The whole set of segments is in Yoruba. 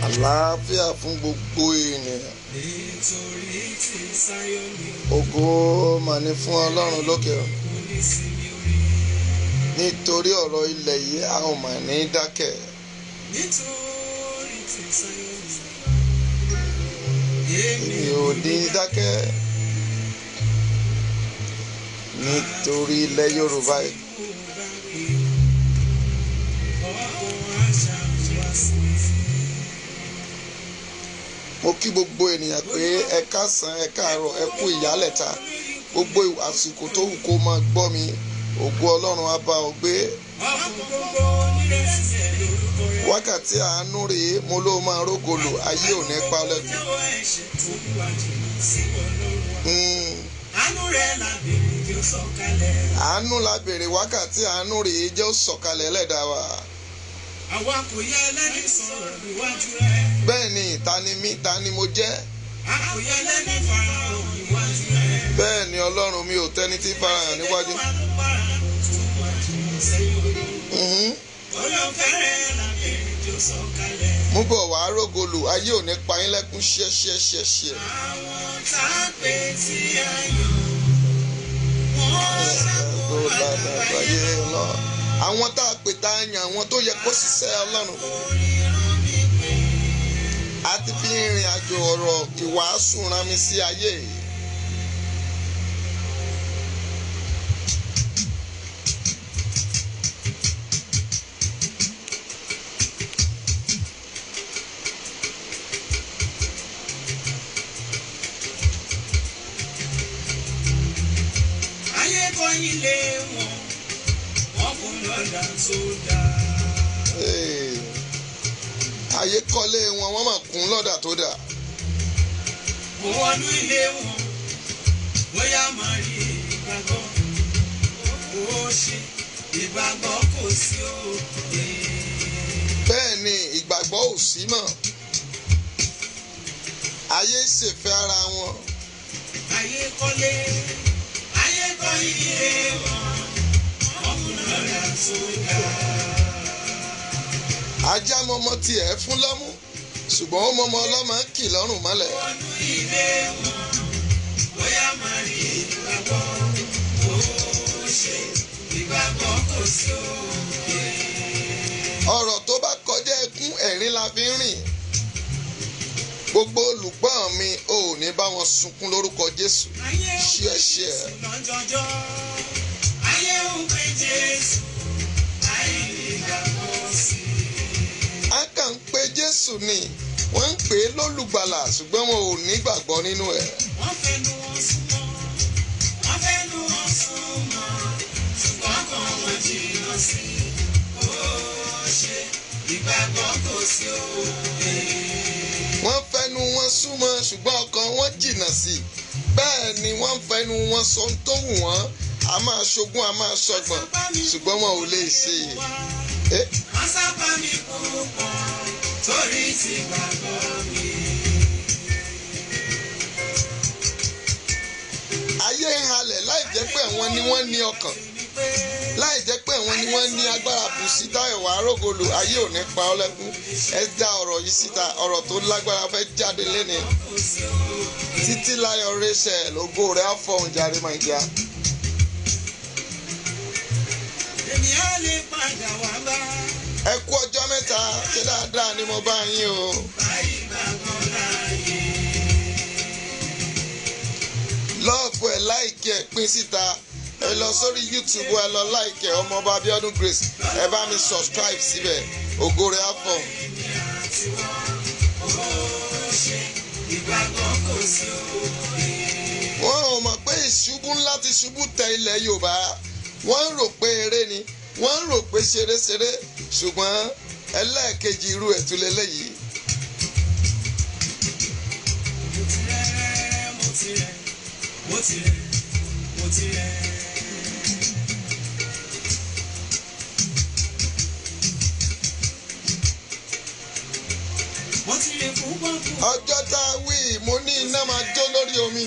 Àlàáfíà fún gbogbo ènìyàn. Ògo mà ní fún Ọlọ́run lókè o. Nítorí ọ̀rọ̀ ilẹ̀ yìí a ò mà ní dákẹ́. Èmi ò ní dákẹ́. Nítorí ilẹ̀ Yorùbá yìí. Mo kí gbogbo ènìyàn pé ẹ káàsán, ẹ káàárọ̀, ẹ kú ìyálẹ̀ta. Gbogbo àsìkò tó wù kó máa gbọ́ mi, ògo Ọlọ́run á bá ọ gbé. Wákàtí àánú rèé, mo ló máa rógolò, ayé ò ní pa ọ́ lẹ́kùn. Àánú la béèrè, wákàtí àánú rèé jẹ́ ó sọ̀kalẹ̀ ẹlẹ́dàá wa. Àwa kò yẹ ẹlẹ́ni sọ̀rọ̀ níwájú rẹ̀. Bẹ́ẹ̀ ni, ta ni mí, ta ni mo jẹ́? A kò yẹ ẹlẹ́ni farahàn níwájú rẹ̀. Bẹ́ẹ̀ ni Ọlọ́run mi ò tẹ́ni tí farahàn níwájú. Olùfẹ́rẹ́ làbẹ̀rẹ̀ tó sọ̀kalẹ̀. Mú bọ̀ wá rógolò, ayé ò ní pa yín lẹ́kún ṣẹ́ṣẹ́ṣẹ́ṣẹ́. Àwọn tá a pè tí a yàn, wọ́n ṣàkóso àgbáyé lọ. Àwọn tá a pè tá a yàn, àwọn tó yẹ kó ṣiṣẹ́ Ọlọ́run. A ti fi ìrìn àjò ọ̀rọ̀ ìwàásù rán mi sí ayé. ayé kọ́ ilé wọn, wọ́n kò lọ́dà sódà. Ayé kọ́lé wọn, wọ́n máa kún lọ́dà tó dà. Mo wọnú ilé wọn, bóyá máa rí ìgbàgbọ́. Ó ṣe ìgbàgbọ́ kò sí òde. Bẹ́ẹ̀ ni ìgbàgbọ́ ò sí mọ́. Ayé ṣèfẹ́ ara wọn. Ayé kọ́lé, ayé kọ́ ilé wọn, wọ́n kò lọ́dà sódà. Ajá mọmọ tiẹ̀ fún lọ́mú, ṣùgbọ́n ó mọmọ ọlọ́mọ kì lọ́rùn mọ́lẹ̀. Wọnú ilé wọn, bóyá máa rí ìgbàgbọ́. Ó ṣe ìgbàgbọ́ kò sí òde. Ọ̀rọ̀ tó bá kọjá ẹkún, ẹ̀rín la fi ń rìn. Gbogbo olùgbọ́ mi ò ní bá wọn sunkún lórúkọ Jésù. Ṣíẹṣíẹ. Lọ́jọ́jọ́, ayé ń pe Jésù, ayé ìgbàgbọ́ sí. A kàn ń pe Jésù ni, wọ́n ń pè é lólùgbàlà ṣùgbọ́n wọn ò ní gbàgbọ́ nínú ẹ̀. Wọ́n fẹnu wọn súnmọ́, wọ́n fẹnu wọn súnmọ́, ṣùgbọ́n kan wọn jìnnà sí. Ó ṣe ìgbàgbọ́ kò sí òde. Wọ́n fẹnu wọn súnmọ́ ṣùgbọ́n ọkàn wọn jìnnà sí. Bẹ́ẹ̀ ni wọ́n fẹnu wọn sọ ohun tó wù wọ́n, a máa ṣogún, a máa ṣọgbọ̀n, ṣùgbọ́n wọn ò lè ṣe. Wọ́n sábà mi púpọ̀ torí ti gbàgbọ́ mi. Ayé ń halẹ̀ láì jẹ́ pé àwọn ni wọ́n ní ọkàn, láì jẹ́ pé àwọn ni wọ́n ní agbára bùsí táyọ̀ wá rógolò, ayé ò ní pa ọ́ lẹ́kún. Ẹ dá ọ̀rọ̀ yìí síta, ọ̀rọ̀ tó lágbára fẹ́ jáde léni. Títí láyọ̀ rẹ́sẹ̀ lógo rẹ̀ á fọ̀hún jàre máa jà. Èmi á lè padà wá bá. Ẹ kú ọjọ́ mẹ́ta, ṣé dáadáa ni mo bá yín o. Báyìí gbàgbọ́ láàyè. Lọ́ọ̀fù ẹ̀ láìkẹ́ ẹ̀ pín síta. Ẹ lọ sórí YouTube, ẹ lọ láìkẹ́ Ọmọọba Abíọ́dún Grace. Ẹ bá mi subscribe síbẹ̀, ògo rẹ̀ á fọ̀hún. Ìgbàgbọ́ kò sí òde. Wọ́n ò mọ̀ pé ìṣubú ńlá ti ṣubú tẹ ilẹ̀ Yorùbá. Wọ́n ń rò pé eré ni, wọ́n ń rò pé ṣeréṣeré, ṣùgbọ́n ẹlẹ́ẹ̀kejì irú ẹ̀ tún lélẹ́yìí. Mo ti rẹ̀. Ọjọ́ tá a wí, mo ní iná máa jó lórí omi.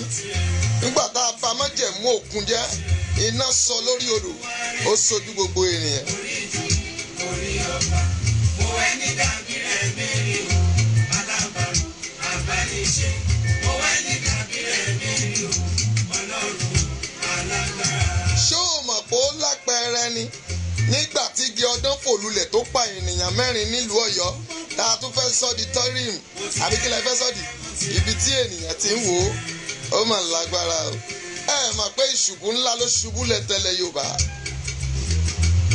Nígbà tá a pa májẹ̀mú òkun jẹ́, iná sọ lórí odò, ó ṣojú gbogbo ènìyàn. lulẹ̀ tó pa ènìyàn 4 nílùú Ọ̀yọ́ tá a tún fẹ́ sọ di tọ́rìm àbí kí la fẹ́ sọ di ibi tí ènìyàn ti ń wò ó mà lágbára o. Ẹ mọ̀ pé ìṣubú ńlá ló ṣubú lẹ̀ tẹ́lẹ̀ Yorùbá.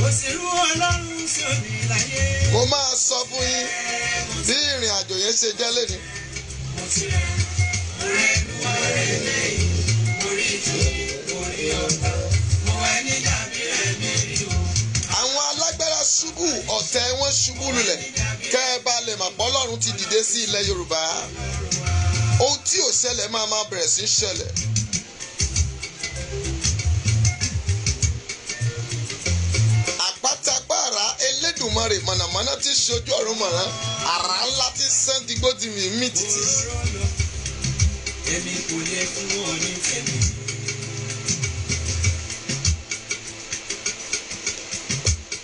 Òṣèlú Ọlọ́run sí òní láyé. Mo máa sọ fún yín bí ìrìn àjò yẹn ṣe jẹ́ lẹ́ni. Mo ti rẹ̀ ọ̀rẹ́ ìlú ọ̀rẹ́ lẹ́yìn orí ìjì orí ọ̀tá. Mo wà ní dàbí rẹ̀ mẹ́rin o. Àwọn alágbára ṣubú ọ̀tẹ̀ wọn ṣubú lulẹ̀ kẹ́ ẹ bá lè mọ̀ pé Ọlọ́run ti dìde sí ilẹ̀ Yorùbá. Ohun tí ò ṣẹlẹ̀ máa bẹ̀rẹ̀ sí ṣẹlẹ̀. Àpátápàrà Elédùmarè mọ̀nàmọ́ná tí ṣojú ọ̀run mọ̀ràn àrá ńlá tí sán digbó ti mì títì. Èmi kò lè fún ọ ní tèmi.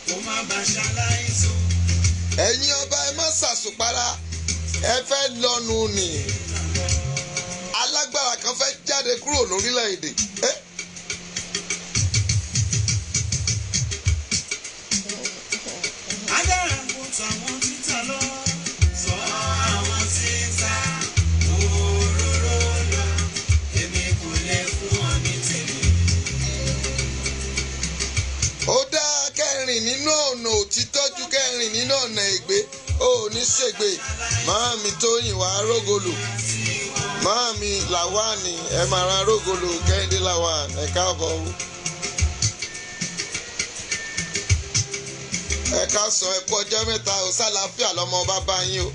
Mo má bá ṣaláìsọ. Ẹ̀yin ọba ẹ má ṣàṣùpárá ẹ fẹ́ lọ́nu nì. Alágbára kan fẹ́ jáde kúrò lórílẹ̀‐èdè. Agbára kò tàwọn títà lọ. Sọ àwọn títà òróró lọ. Èmi kò lè fún ọ ní tèmi. Ó dá kẹrin nínú ọ̀nà òtítọ́ ju kẹrin nínú ọ̀nà ègbé ó ní ṣègbè. Màámi Tóyìn wá rógolò Màámi Làwánì ẹ máa ra rógolò Kẹ́hìndé Làwán ẹ káàbọ̀ o. Ẹ ká sọ ẹ kú ọjọ́ mẹ́ta o sálàáfíà lọ́mọ bàbá yín o.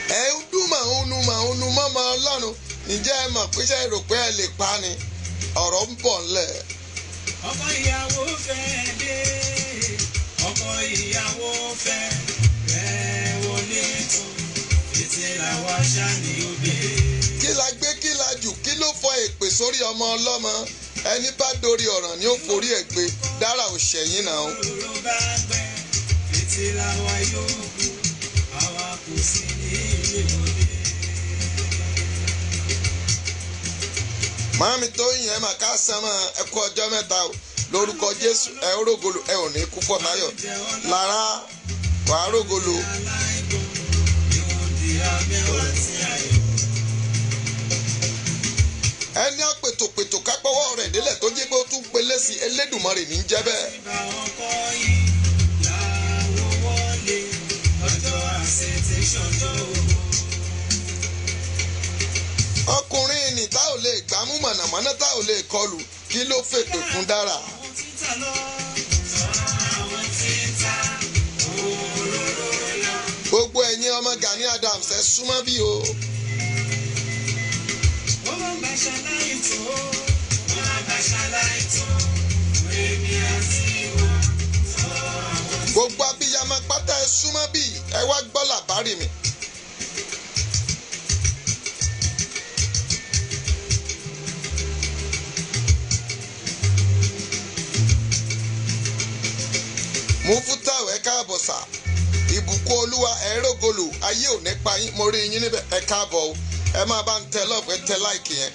Ẹ ń dún màúnú mọ́mọ́ Ọlọ́run ǹjẹ́ ẹ mọ̀ pé ṣe rò pé ẹ lè pa ni ọ̀rọ̀ ń bọ̀ ńlẹ̀. Ọkọ ìyàwó fẹ́ dé. Ọkọ ìyàwó fẹ́ rẹ̀ wọlé tán. Ètè làwa ṣá ní òbí. Kí la gbé kí la jù kí ló fọ èpè sórí ọmọ ọlọ́mọ ẹni bá dorí ọ̀ràn ni ó forí ẹ̀ gbé dára ò ṣẹ̀yìn náà. Òróró bá gbẹ, ètè làwa yóò kú, àwa kò sí ní ilé wọlé. Màámi Tóyìn ẹ mà ká sánmọ́ ẹ kú ọjọ́ mẹ́ta o lórúkọ Jésù ẹ ó rógolo ẹ ò ní kú fọ́tayọ̀ lára wàá rógolo. Aláìgbọ̀n yóò di abẹ́wà tí ayọ̀. Ẹni àpètòpètò kápẹ́wọ́ rẹ̀ délẹ̀ tó jẹ́ pé ó tún pelé sí Elédùmarè ní jẹ́ bẹ́ẹ̀. Ìgbà ọkọ yìí làwọ̀ wọlé ọjọ́ àṣetẹ̀sán tó wọ̀. Ọkùnrin ní tá ò lè gbámú mọ̀nàmọ́ná tá ò lè kọlù kí ló fèpè fún dára. Àwọn títà lọ, sọ àwọn títà òróró lọ. Gbogbo ẹ̀yin ọmọ Gani Adams ẹ súnmọ́ bí o. Wọ́n máa ń bá ṣaláì tó, wọ́n máa ń bá ṣaláì tó, èmi àti ìwọ sọ àwọn títà. Gbogbo abiyamọ pátá ẹ súnmọ́ bí ẹ wá gbọ́ làbárì mi. Mufutau ẹ káàbọ̀ sà ìbùkún Olúwa ẹ rógolò ayé ò ní pa yín mo rí yín níbẹ̀ ẹ káàbọ̀ o ẹ máa bá ń tẹ lọ́ọ̀fù ẹ tẹ láìkì yẹn.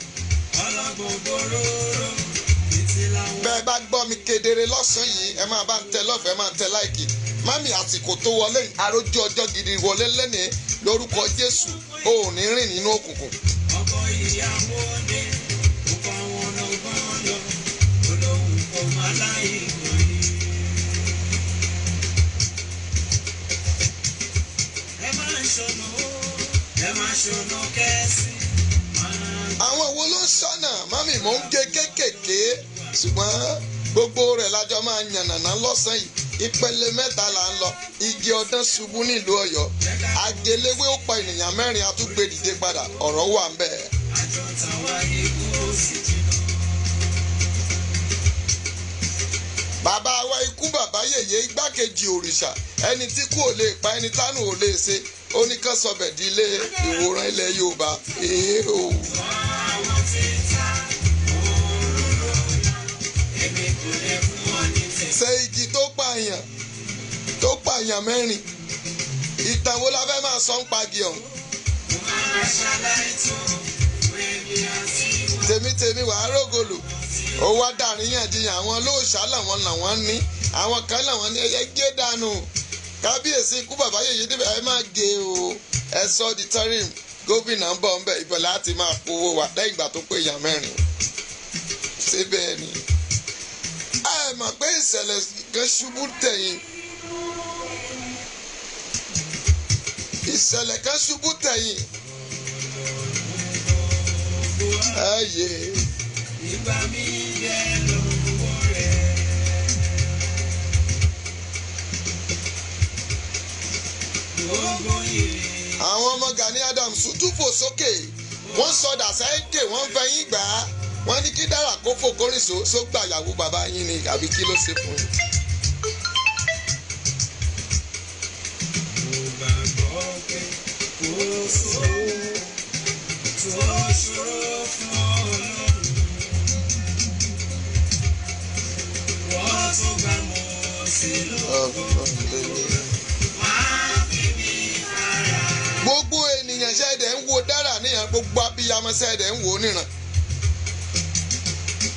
Bẹ́ẹ̀ bá gbọ́ mi kedere lọ́sàn-án yìí ẹ máa bá ń tẹ lọ́ọ̀fù ẹ máa tẹ láìkì. Mami àsìkò tó wọlé àrójú ọjọ́ gidi wọlé lẹ́nìí lórúkọ Jésù o ò ní rìn nínú òkùnkùn. Ọkọ ìyàwó dé, ọkọ wọn lọ gbọ́n lọ, olóhùn kò má láyé ìwọ̀nyí. Ẹ máa ṣọ̀nà kẹ́sì. Àwọn wo ló ń ṣọ́nà mami mò ń gé kéékèèké ṣùgbọ́n gbogbo rẹ̀ lájọ máa yànnàná lọ́sàn-án yìí ìpele 3 là ń lọ igi ọdán ṣubú nílùú Ọ̀yọ́ àgéléwé ó pa ènìyàn 4 àtúgbè dìde padà ọ̀rọ̀ wà ń bẹ̀. Àjọ tàwa ikú ó sì jìnnà. Bàbá wa ikú bàbá yèyé igbákejì òrìṣà ẹni tí kú ò lè pa ẹni tánù ò lè ṣe oníkànsọ̀bẹ̀ di ilé ìwòran ilẹ̀ Yorùbá èèó. Àwọn títà òróró lọ, èmi kò lè fún ọ ní tèmi. Ṣé igi tó pààyàn 4 ìtàn wo la fẹ́ máa sọ ń pagi ọ̀hún. Mo máa ṣaláì tó, èmi àti ìwọ Tèmi wàá rógolò sí ó wá dàríyànjiyàn àwọn olóòṣà làwọn ní àwọn kan làwọn ní ẹyẹ gé dànù kábíyèsí ikú bàbá yèyé débẹ̀ ẹ má gé o ẹ sọ di tẹrìm gómìnà ń bọ̀ ń bẹ̀ ibẹ̀ láti máa powó wa lẹ́yìn ìgbà tó pé èèyàn mẹ́rin síbẹ̀ ni ẹ mọ̀ pé ìṣẹ̀lẹ̀ kan ṣubú tẹ̀yìn ìṣẹ̀lẹ̀ kan ṣubú tẹ̀yìn ẹ yé. Ìgbà mi yẹ lọ́wọ́ rẹ̀. Gbogbo ìrìn. Àwọn ọmọ Gani Adams tún fò sókè wọ́n sọdà sẹ́ńkè wọ́n fẹ̀yìn gbà á wọ́n ní kí Dára kó fò kórìn sógbà ìyàwó bàbá yín ni àbí kí ló ṣe fún yín. Mo gbàgbọ́ pé kò sóhun tó ṣòro fún Ọlọ́run. Wọ́n tún gbà mọ́ sí lọ́wọ́. Gbogbo ènìyàn ṣẹ̀dẹ̀ ń wo Dára níyàn gbogbo abiyamọ ṣẹ̀dẹ̀ ń wò níran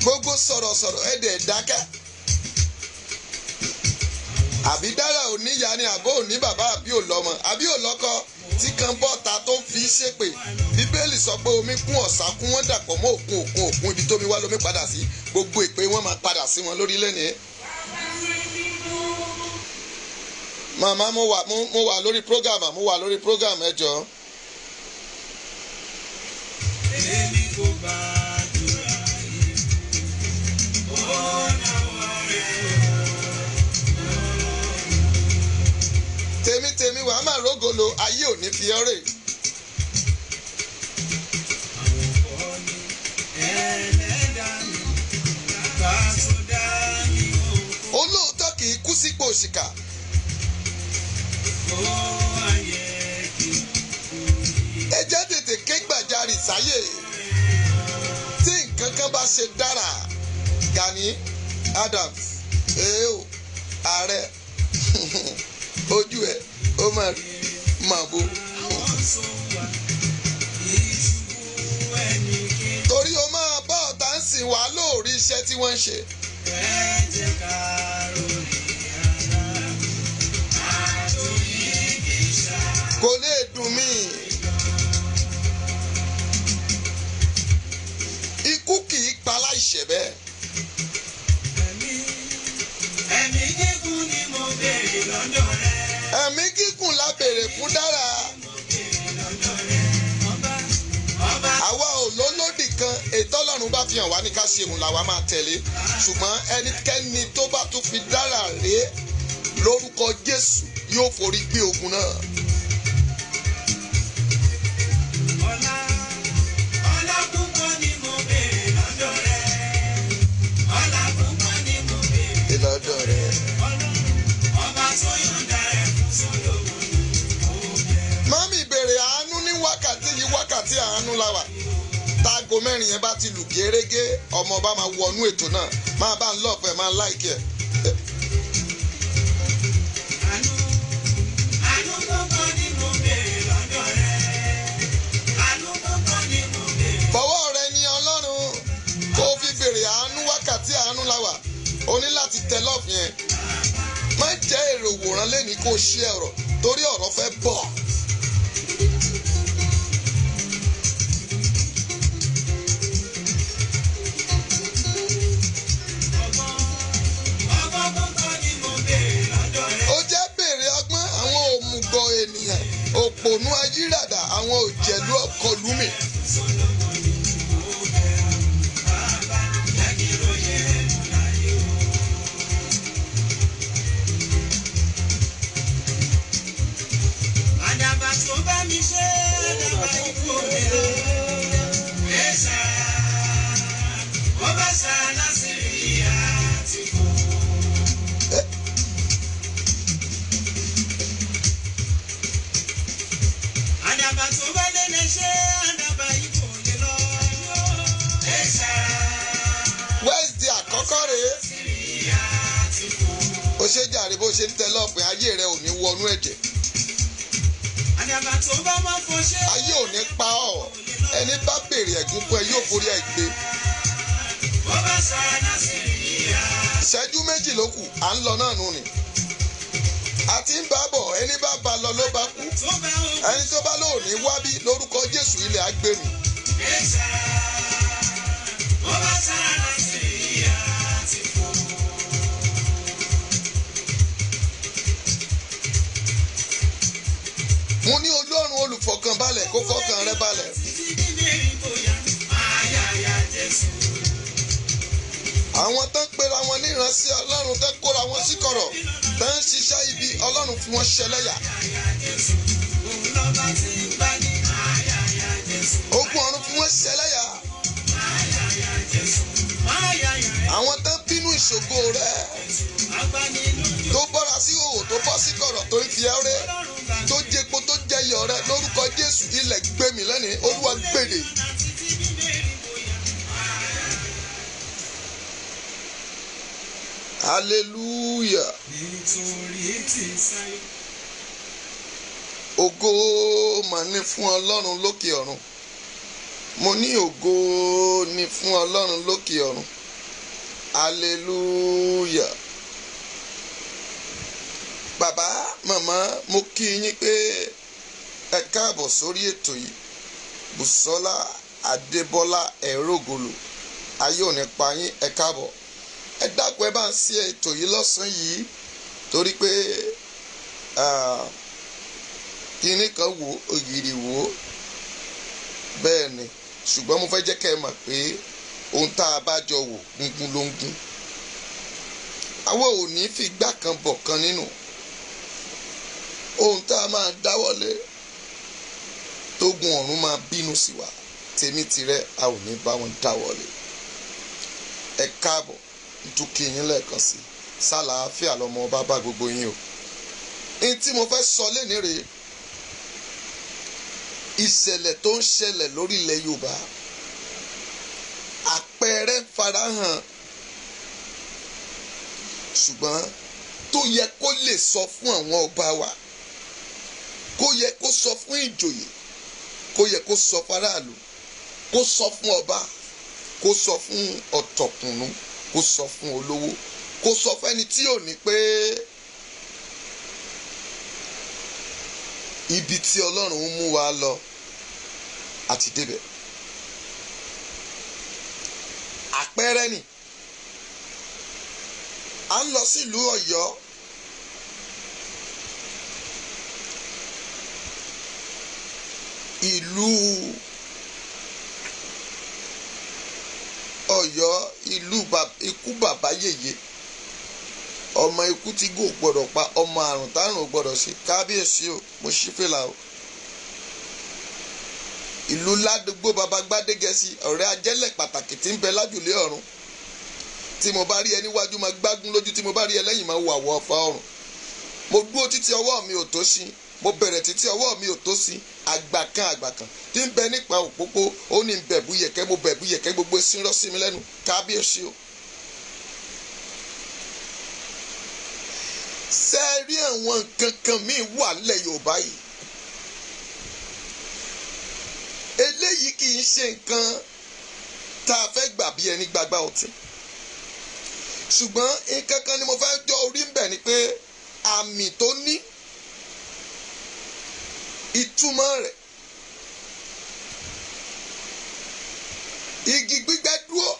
gbogbo sọ̀rọ̀sọ̀rọ̀ ẹ̀dẹ̀ dákẹ́ àbí Dára ò níyà ni àbó ò ní bàbá àbí ò lọ́mọ àbí ò lọ́kọ tí kan bọ́ta tó ń fi ṣépè Bíbélì sọ pé omi kún ọ̀sà kún wọ́n dàpọ̀ mọ́ òkun ibi tómi wá lómi padà sí gbogbo ìpè wọn máa padà sí wọn lórí lẹ́nìí. Màmá mo wà lórí program ẹ jọ̀ọ́. Èmi kò gbàdúrà yìí, ó náwó rẹ̀. Tèmi wàá máa rógolo ayé ò ní fi ọ́ rè. Àwọn kọ́ ni ẹlẹ́dàá mi, bá tó dá mi o. Olóòótọ́ kì í kú sípò òṣìkà. Ẹ jẹ́ tètè ké gbàjarì sáyè tí nǹkan kan bá ṣe Dára Gani Adams ààrẹ ojú ẹ ó máa bó torí o máa bá ọ̀tá ń sìn wá lórí iṣẹ́ tí wọ́n ń ṣe. Kò lè dùn mí. Ikú kì í pa láìṣẹ̀ bẹ́ẹ̀. Ẹ̀mí gígùn ni mo béèrè lọ́dọ̀ rẹ. Ẹ̀mí gígùn la béèrè fún Dára. Àwa ò lólódì kan ètò Ọlọ́run bá fi hàn wá ní ká ṣe òun làwa máa tẹ̀lé. Ṣùgbọ́n ẹnikẹ́ni tó bá tún fi Dára rèé lórúkọ Jésù yóò forí gbé ogun náà. Ọlá púpọ̀ ni mo béèrè lọ́dọ̀ rẹ. Ọlá púpọ̀ ni mo béèrè lọ́dọ̀ rẹ. Ọba tó yọ̀ǹda rẹ̀ fún Sólómọ́nì. Mami béèrè àánú ní wákàtí àánú la wà. Táago mẹ́rin yẹn bá ti lù gérégé ọmọ bá máa wọnú ètò náà máa bá ń lọ́ọ̀pẹ̀ máa láìkì ẹ̀. Àánú púpọ̀ ni mo béèrè lọ́dọ̀ rẹ. Àánú púpọ̀ ni mo béèrè. Fọwọ́ rẹ ní Ọlọ́run kó o fi béèrè àánú wákàtí àánú la wà. O ní láti tẹ lọ́ọ̀fù yẹn. Má jẹ́ èrò òwòrán lẹ́ni kó o ṣí ọ̀rọ̀ torí ọ̀rọ̀ fẹ́ bọ̀. Ọgbọ́n púpọ̀ ni mo béèrè lọ́dọ̀ rẹ. Ó jẹ́ béèrè ọgbọ́n àwọn òmùgọ̀ ènìyàn òpònú ayírádà àwọn òjẹ̀lú ọkọlùmí. Àdàbà tó bá mi ṣe àdàbà ikú mi lọ. Ẹ̀ṣà ó bá ṣà lásìrí àti kú. Àdàbà tó bá lẹ́lẹ̀ ṣe àdàbà ikú mi lọ. Ẹ̀ṣà Wednesday àkọ́kọ́ rèé. lásìrí àti kú. Ó ṣe jàre bó ṣe ń tẹ lọ́ọ̀pẹ̀ ayé rẹ ò ní wọnú ẹ̀jẹ̀. Àdàbà tó bá máa fọ ṣe. Ayé ò ní pa ọ́. Ẹni bá béèrè ẹ̀gún fún ẹ yóò forí ẹ̀ gbé. Ó bá ìṣẹ́jú méjì ló kù à ń lọ náà nù ni a ti ń bá bọ̀ ẹni bá ba lọ ló bá kú ẹni tó bá lò ní wá bí lórúkọ Jésù ilẹ̀ á gbé mi. mo ní Ọlọ́run olùfọkànbalẹ̀ kó fọkàn rẹ balẹ̀. àwọn tó ń pera wọn ní ìránṣẹ́ Ọlọ́run tó ń kóra wọn sí kọ̀rọ̀ tó ń ṣiṣẹ́ ibi Ọlọ́run fi wọ́n ṣẹlẹ́yà. ogun ọ̀run fi wọ́n ṣẹlẹ́yà. àwọn tó ń bínú ìṣògo rẹ̀ tó bọ́ra sí òwò tó bọ́ sí kọ̀rọ̀ tó ń fi ẹ́rẹ́ tó jẹpo tó jẹyọ rẹ̀ lórúkọ Jésù ilẹ̀ gbé mi lẹ́nìí Olúwa gbèdè. Hallelujah. Ògo mà ní fún Ọlọ́run lókè ọ̀run. Mo ní ògo ní fún Ọlọ́run lókè ọ̀run. Hallelujah. Bàbá, màmá, mo kí yín pé ẹ káàbọ̀ sórí ètò yìí. Bùsọ́lá Adébọ́lá Ẹ̀rógolo. Ayé ò ní pa yín, ẹ káàbọ̀. Ẹ dákun ẹ bá ń ṣe ètò yìí lọ́sàn-án yìí torí pé kinní kan wò ògiri wò bẹ́ẹ̀ ni ṣùgbọ́n mo fẹ́ jẹ́ kẹ́ ẹ mọ̀ pé ohun tá a bá jọ wò gungun ló ń gún. àwọn ò ní fi gbá kan bọ̀ kan nínú ohun tá a máa dáwọ́lé tógun ọ̀run máa bínú sí wa tèmi tirẹ̀ a ò ní bá wọn dáwọ́lé. Ẹ káàbọ̀ dúkì yín lẹ́ẹ̀kan sí sálàáfíà lọmọ ọba bá gbogbo yín o. ní tí mo fẹ́ sọ lénìí rèé ìṣẹ̀lẹ̀ tó ń ṣẹlẹ̀ lórí ilẹ̀ Yorùbá àpẹẹrẹ farahàn ṣùgbọ́n tó yẹ kó lè sọ fún àwọn ọba wa kó yẹ kó sọ fún ìjòyè kó yẹ kó sọ faraàlú kó sọ fún ọba kó sọ fún ọ̀tọ̀kùnún kó sọ fún olówó kó sọ fẹ́ni tí ò ní pé ibi tí Ọlọ́run ń mú wa lọ àti débẹ̀. Àpẹẹrẹ ni à ń lọ sílùú Ọ̀yọ́ ìlú Ọ̀yọ́ ìlú ikú bàbá yèyé ọmọ ikú tí gò gbọ́dọ̀ pa ọmọ àrùn tárùn ò gbọ́dọ̀ ṣe kábíyèsí o mo ṣí fìlà o. ìlú ládùúgbò baba Gbádégẹṣin ọ̀rẹ́ ajẹ́lẹ̀ pàtàkì tí ń bẹ lájùlé ọ̀run tí mo bá rí ẹ níwájú máa gbágún lójú tí mo bá rí ẹ lẹ́yìn máa wọ àwọ̀ ọ̀fà ọ̀run. mo dúró títí ọwọ́ mi ò tó sí mo bẹ̀rẹ̀ títí ọwọ́ mi ò tó sí àgbà kan tí ń bẹ nípa òpópó ó ní bẹ̀bú yẹ̀kẹ́ mo bẹ̀bú yẹ̀kẹ́ gbogbo sí rọ́ sí mi lẹ́nu kábíyèsí o. ṣe rí àwọn nǹkan kan míì wà nílẹ̀ Yorùbá yìí eléyìí kì í ṣe nǹkan tá a fẹ́ gbà bí ẹni gbàgbà ọtí ṣùgbọ́n nǹkan kan ni mo fẹ́ jọ orí ń bẹ̀ ni pé àmì tó ní ìtumọ̀ rẹ̀ igi gbígbẹ dúró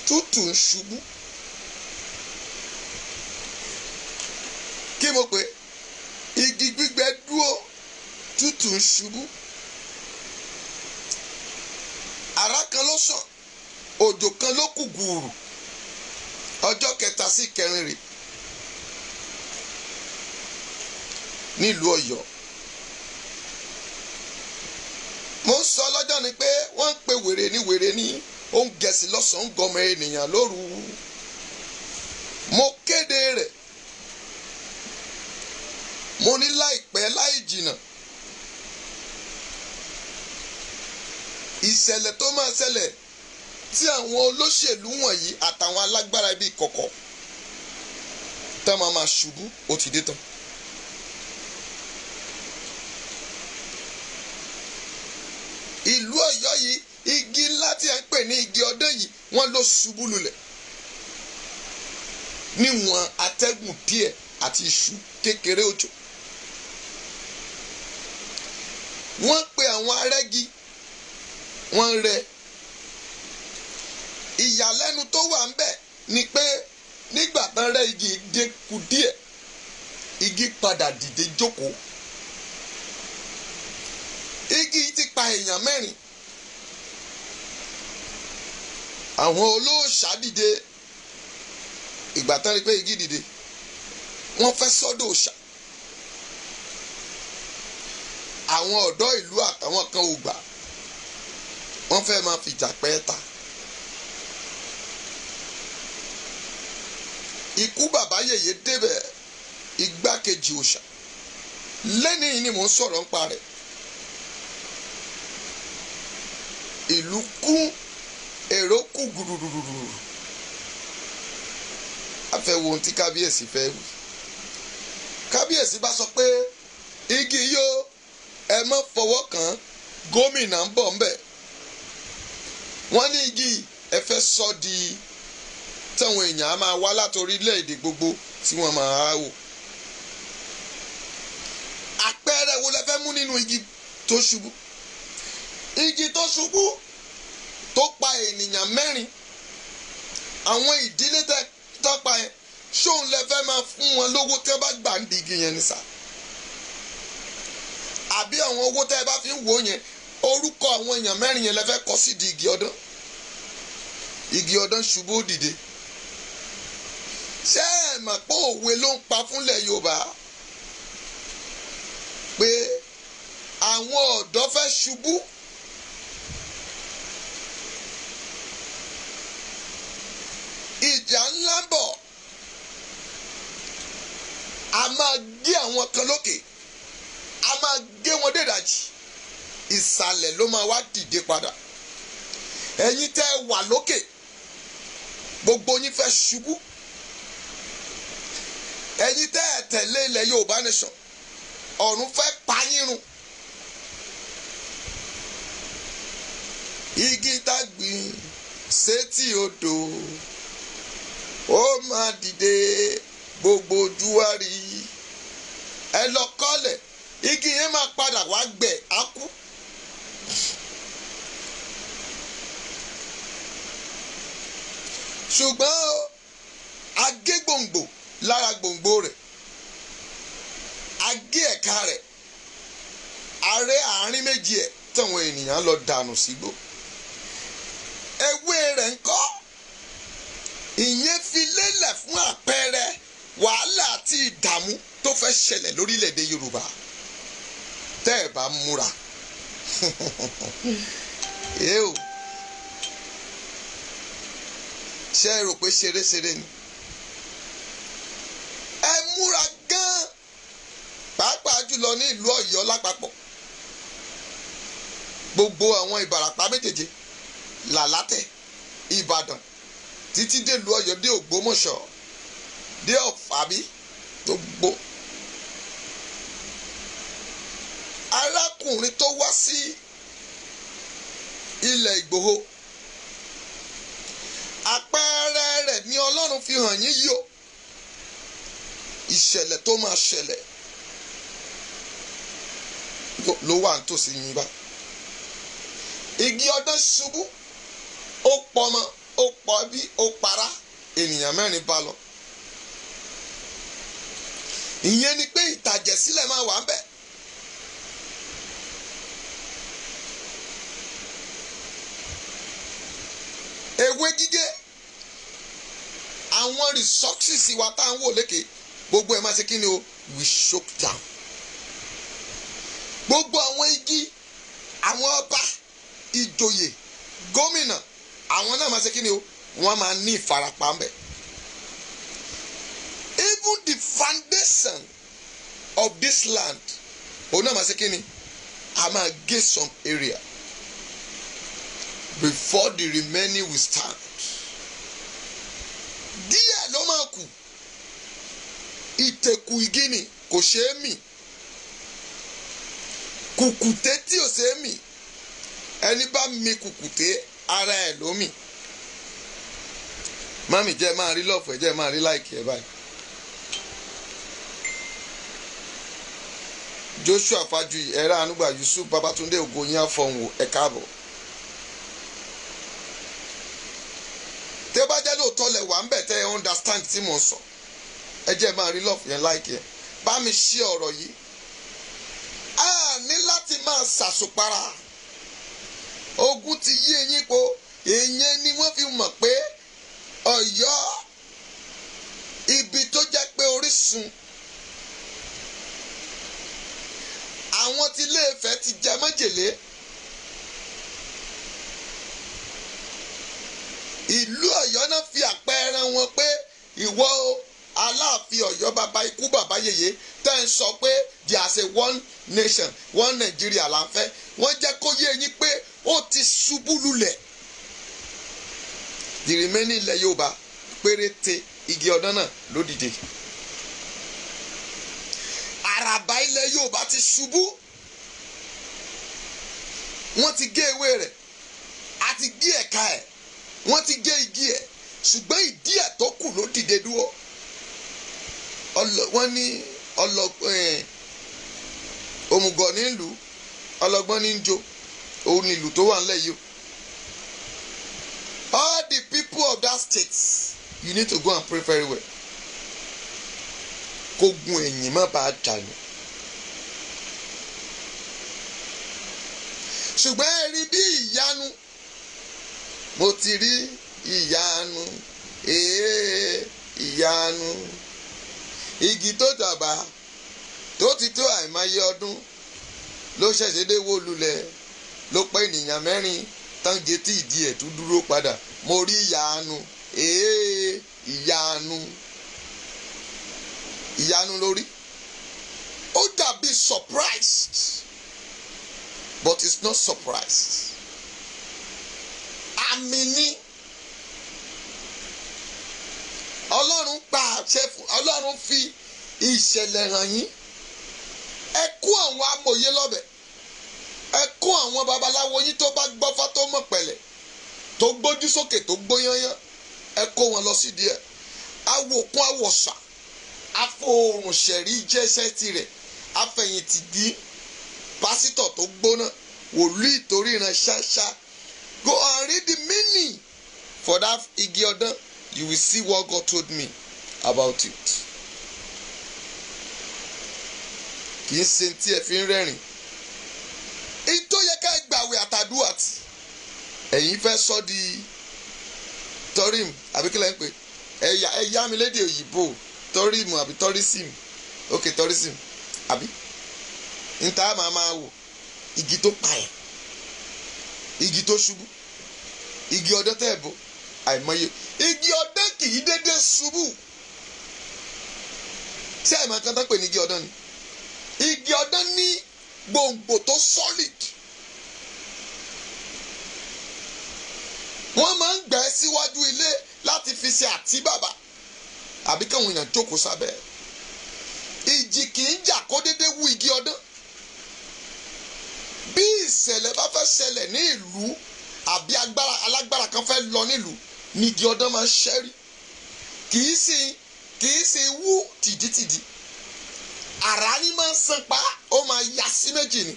tútù ń ṣubú kí mo pè igi gbígbẹ dúró tútù ń ṣubú àrá kan ló sàn òjò kan ló kù gùrù ọjọ́ kẹta sí kẹrin rè nílùú Ọ̀yọ́. mo ń sọ lọ́jọ́ ni pé wọ́n ń pe wèrè ní òun gẹ̀ẹ́sì lọ́sàn-án gọmọ ènìyàn lóru mo kéde rẹ̀ mo ní láìpẹ́ láì jìnnà ìṣẹ̀lẹ̀ tó máa ṣẹlẹ̀ tí àwọn olóṣèlú wọ̀nyí àtàwọn alágbára ibi ìkọ̀kọ̀ tá máa ṣubú ó ti dé tán. ìlú Ọ̀yọ́ yìí igi ńlá tí a ń pè ní igi ọdán yìí wọ́n ló ṣubú lulẹ̀ níwọ̀n atẹ́gùn díẹ̀ àti iṣu kékeré òjò. Wọ́n pe àwọn arẹ́gi wọ́n rẹ́. Ìyàlẹ́nu tó wà ńbẹ̀ ni pé nígbà tán rẹ́ igi dínkù díẹ̀ igi padà dìde jókòó. Igi yìí ti pa èèyàn 4. Àwọn olóòṣà dìde ìgbà tán rí pé igi dìde wọ́n fẹ́ sọ́dọ̀ òòṣà. Àwọn ọ̀dọ́ ìlú àtàwọn kan ò gbà wọ́n fẹ́ máa fìjà pẹ́ ta. Ikú bàbá yèyé débẹ̀ igbákejì òòṣà lẹ́nìí ni mò ń sọ̀rọ̀ nípa rẹ̀. Ìlú kú èrò kú gùrùrùrù. A fẹ́ wo ohun tí kábíyèsí fẹ́ wí. Kábíyèsí bá sọ pé igi yóò ẹ má fọwọ́ kàn, gómìnà ń bọ̀ ńbẹ̀. Wọ́n ní igi ẹ fẹ́ sọ di táwọn èèyàn á máa wá láti orílẹ̀-èdè gbogbo tí wọ́n máa wò. Àpẹẹrẹ wo lẹ fẹ́ mú nínú igi tó ṣubú? Igi tó ṣubú tó pa ènìyàn 4. Àwọn ìdílé tọ́pa yẹn ṣóun lẹ fẹ́ máa fún wọn lówó tẹ́ bá gbà ń di igi yẹn ní sà. Àbí àwọn owó tẹ́ bá fi ń wò yẹn orúkọ àwọn èèyàn 4 yẹn lẹ fẹ́ kọ sí di igi ọdán. Igi ọdán ṣubú ó dìde. Ṣé ẹ mọ̀ pé òwe ló ń pa fúnlẹ̀ Yorùbá pé àwọn ọ̀dọ́ fẹ́ ṣubú ìjà ńlá bọ̀ a máa gé àwọn kan lókè a máa gé wọn dédàjì ìsàlẹ̀ ló máa wá dìde padà. Ẹ̀yin tẹ́ wà lókè gbogbo yín fẹ́ ṣubú. Ẹ̀yin tẹ́ tẹ̀lé ilẹ̀ Yorùbá nation ọ̀run fẹ́ pa yín run. Igi tá gbìn sétí odò ó máa dìde gbogbo ojú wa rí. Ẹ lọ kọ́lẹ̀ igi yẹn máa padà wá gbẹ á kú. Ṣùgbọ́n a gé gbòǹgbò lára gbòǹgbò rẹ̀, a gé ẹ̀ka rẹ̀, a rẹ́ àárín méjì ẹ̀ táwọn ènìyàn lọ dànù sígbó. Ewé rẹ̀ ńkọ́? Ìyẹn fi lélẹ̀ fún àpẹẹrẹ wàhálà àti ìdààmú tó fẹ́ ṣẹlẹ̀ lórílẹ̀‐èdè Yorùbá tẹ́ ẹ̀ bá múra. Ṣé ẹ rò pé ṣeréṣeré ni? Ẹ múra gan-an pàápàá jùlọ ní ìlú Ọ̀yọ́ lápapọ̀. Gbogbo àwọn Ìbàràpá méjèèjì Làlátẹ̀ Ìbàdàn títí dé ìlú Ọ̀yọ́ dé Ògbómọ̀ṣọ́ dé Ọ̀fàbí gbogbo. Arákùnrin tó wá sí ilẹ̀ Ìgbòho àpẹẹrẹ rẹ̀ ni Ọlọ́run fi hàn yín yìí o. Ìṣẹ̀lẹ̀ tó máa ṣẹlẹ̀ ló wà nítòsí yín bá. Igi ọdán ṣubú ó pọmọ ó pọ bí ó para ènìyàn 4 bá lọ. Ìyẹn ni pé ìtàjẹ̀sílẹ̀ máa wà ńbẹ̀. Ewé gígé àwọn resources wa tá à ń wò lékè gbogbo ẹ̀ máa ṣe kí ni o we choke down. Gbogbo àwọn igi àwọn ọba ìjòyè gómìnà àwọn náà máa ṣe kí ni o wọ́n máa ní ìfarapa ńbẹ̀. Even the foundation of this land òun náà máa ṣe kí ni a máa gé some area before the remaining will stand. Díẹ̀ ló máa kù. Ìtẹ̀kù igi ni kò ṣeé mì. Kùkùté tí ò ṣeé mì. ẹni bá mi kùkùté ara ẹ̀ lómì. Mami jẹ́ máa rí lọ́ọ̀fù ẹ̀ jẹ́ máa rí láìkì ẹ̀ báyìí. Joshua Fajuyi ẹ̀rọ anúgbà Yusuf Babatunde Ogoyin afọ̀hún ẹ̀ káàbọ̀. tẹ́ bá jẹ́ lóòótọ́ lẹ̀ wà ń bẹ̀ tẹ́ ẹ understand tí mo sọ ẹ jẹ́ máa rí lọ́ọ̀fù yẹn láìkì ẹ̀ bá mi ṣí ọ̀rọ̀ yìí. A ní láti máa ṣàṣùpara ogun ti yí eyín po èèyàn ni wọ́n fi mọ̀ pé Ọ̀yọ́ ibi tó jẹ́ pé orísun àwọn tí Ilé-Ifẹ̀ ti jẹ májèlé ìlú Ọ̀yọ́ náà fi àpẹẹrẹ wọn pé ìwọ Aláàfin Ọ̀yọ́ bàbá ikú bàbá yèyé tẹ́ ń sọ pé there's a one nation one Nigeria là ń fẹ́ wọ́n jẹ́ kó yé yín pé ó ti ṣubú lulẹ̀. The remaining ilẹ̀ Yorùbá péréte igi ọdán náà ló dìde. Àràbà ilẹ̀ Yorùbá ti ṣubú wọ́n ti gé ewé rẹ̀ àti gé ẹ̀ka ẹ̀ wọ́n ti gé igi ẹ̀ ṣùgbọ́n ìdí ẹ̀ tó kù ló dìde dúró. Wọ́n ní òmùgọ̀ nílùú ọlọ́gbọ́n ní jó òun ní ìlú tó wà nílẹ̀ yìí. All the people of that state you need to go and pray very well. Kó gun ẹ̀yìn má bàa dànù. Ṣùgbọ́n ẹ rí bí ìyanu mo ti rí ìyanu ìyanu igi tó dàbà tó ti tó àìmọye ọdún ló ṣẹ̀ṣẹ̀ dé wó lulẹ̀ ló pẹ́ ènìyàn mẹ́rin tán gé tí ìdí ẹ̀ tó dúró padà mo rí ìyanu ìyanu lórí ó dàbí surprised but it's not surprised. Àmì ni Ọlọ́run pa àṣẹ fún Ọlọ́run fi ìṣẹ̀lẹ̀ hàn yín ẹ kó àwọn amòye lọ́bẹ̀ ẹ kó àwọn babaláwo yín tó bá gbọ́fá tó mọ̀ pẹ̀lẹ́ tó gbójú sókè tó gbóyányán ẹ kó wọn lọ sídìí ẹ̀ awòkun awọ̀sà afọ̀ọ̀rùn ṣẹ̀rí jẹ́sẹ̀ tirẹ̀ afẹ̀yìntì di pásítọ̀ tó gbóná wòlíì torí ìran ṣáṣá. Go and read the meaning for that igi ọdán. You will see what God told me about it. Kì í ṣe tí ẹ fi ń rẹ́rìn. Ìtò yẹ ká gbàwé àtàdúrà tí. Ẹ̀yin fẹ́ sọ di tourism àbí kí lẹ́ ń pè? Ẹ̀yà mi lédè òyìnbó tourism àbí tourism. Okay, tourism àbí? Níta máa wò igi tó pààyàn. Igi tó ṣubú igi ọdán tẹ́ ẹ̀ bọ́ àìmọye igi ọdán kì í dédé ṣubú tí àìmọ̀ kan tán pè ní igi ọdán ni igi ọdán ní gbòǹgbò tó solid wọ́n máa ń gbẹ́ síwájú ilé láti fi ṣe àtíbàbà àbí káwọn èèyàn jókòó sábẹ́ ìjì kì í jà kó dédé wú igi ọdán. Bí ìṣẹ̀lẹ̀ bá fẹ́ ṣẹlẹ̀ ní ìlú àbí alágbára kan fẹ́ lọ nílùú ní igi ọdán máa ń ṣẹ́rí kì í sì wú tìdítìdí àrá ní máa ń san pa ó máa ya sí méjì ni.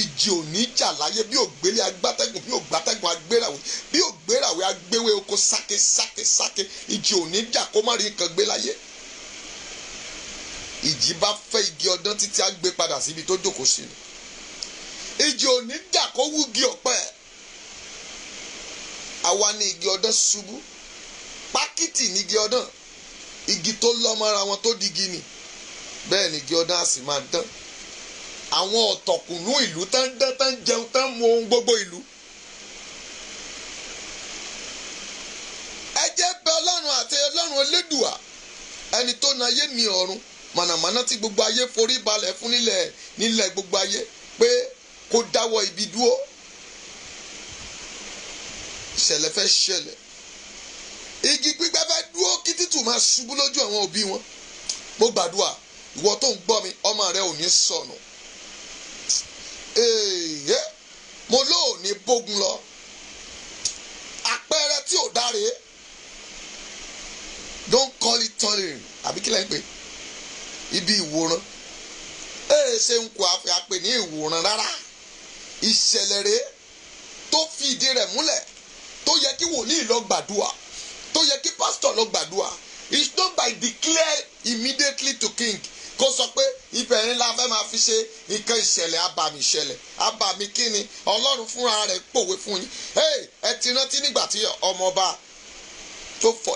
Ìjì ò ní jà láyé bí ògbélé agbátẹ́gùn bí ògbátẹ́gùn agbéràwé bí ògbéràwé agbéwé oko sáké ìjì ò ní jà kó má rí nǹkan gbé láyé. Ìjì bá fẹ́ igi ọdán títí á gbé padà síbi tó jókòó sí ni. Ìjì ò ní jà kó wúgi ọ̀pẹ. Àwa ni igi ọdán ṣubú. Pákìtì ní igi ọdán. Igi tó lọ́mọ́ra wọn tó digi ni. Bẹ́ẹ̀ ni igi ọdán á sì máa dán. Àwọn ọ̀tọ̀kùnú ìlú tán dán tán jẹun tán mu ohun gbogbo ìlú. Ẹ jẹ́ bẹ̀ Ọlọ́run àti Ọlọ́run Elédùà ẹni tó na ayé ní ọ̀run mànàmáná tí gbogbo ayé forí balẹ̀ fún nílẹ̀ gbogbo ayé pé kó dáwọ́ ibi dúró. Ìṣẹ̀lẹ̀ fẹ́ ṣẹlẹ̀. Igi gbígbẹ́ fẹ́ dúró kí títù máa ṣubú lójú àwọn òbí wọn. Mo gbàdúrà ìwọ tó ń gbọ́ mi ọmọ rẹ ò ní sọnù. mo lóò ní bógun lọ. Àpẹẹrẹ tí ò dáre, don't call it turning, àbí kí lẹ́yìn pé ibi ìwòran. Ṣe ń kó àpè ní ìwòran rárá. Ìṣẹ̀lẹ̀ rẹ̀ tó fi ìdí rẹ̀ múlẹ̀, tó yẹ kí wòlíì lọ gbàdúrà, tó yẹ kí pásítọ̀ lọ gbàdúrà. It's not by declare immediately to king. Kó sọ pé ibẹ̀ ni la fẹ́ máa fi ṣe nǹkan ìṣẹ̀lẹ̀ abàmì ìṣẹ̀lẹ̀. Abàmì kí ni? Ọlọ́run fúnra rẹ̀ pòwe fún yín. Ẹ ti rántí nígbà tí ọmọọba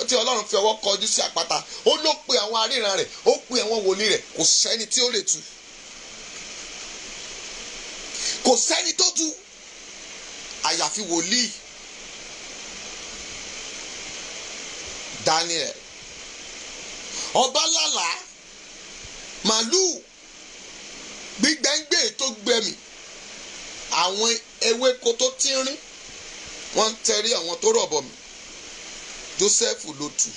tí Ọlọ́run fi ọwọ́ kọjú sí àpáta, ó ló pe àwọn aríran rẹ̀, ó pe àwọn wòlíì rẹ̀, kò sẹ́ni tí ó lè tú. Kò sẹ́ni tó tú àyàfi wòlíì Daniel. Ọba lálàá màlúù gbígbẹ́ngbẹ́ tó gbẹ̀mí, àwọn ewéko tó tínrín wọ́n ń tẹrí àwọn tó rọ̀bọ̀ mí. Joseph ló tú,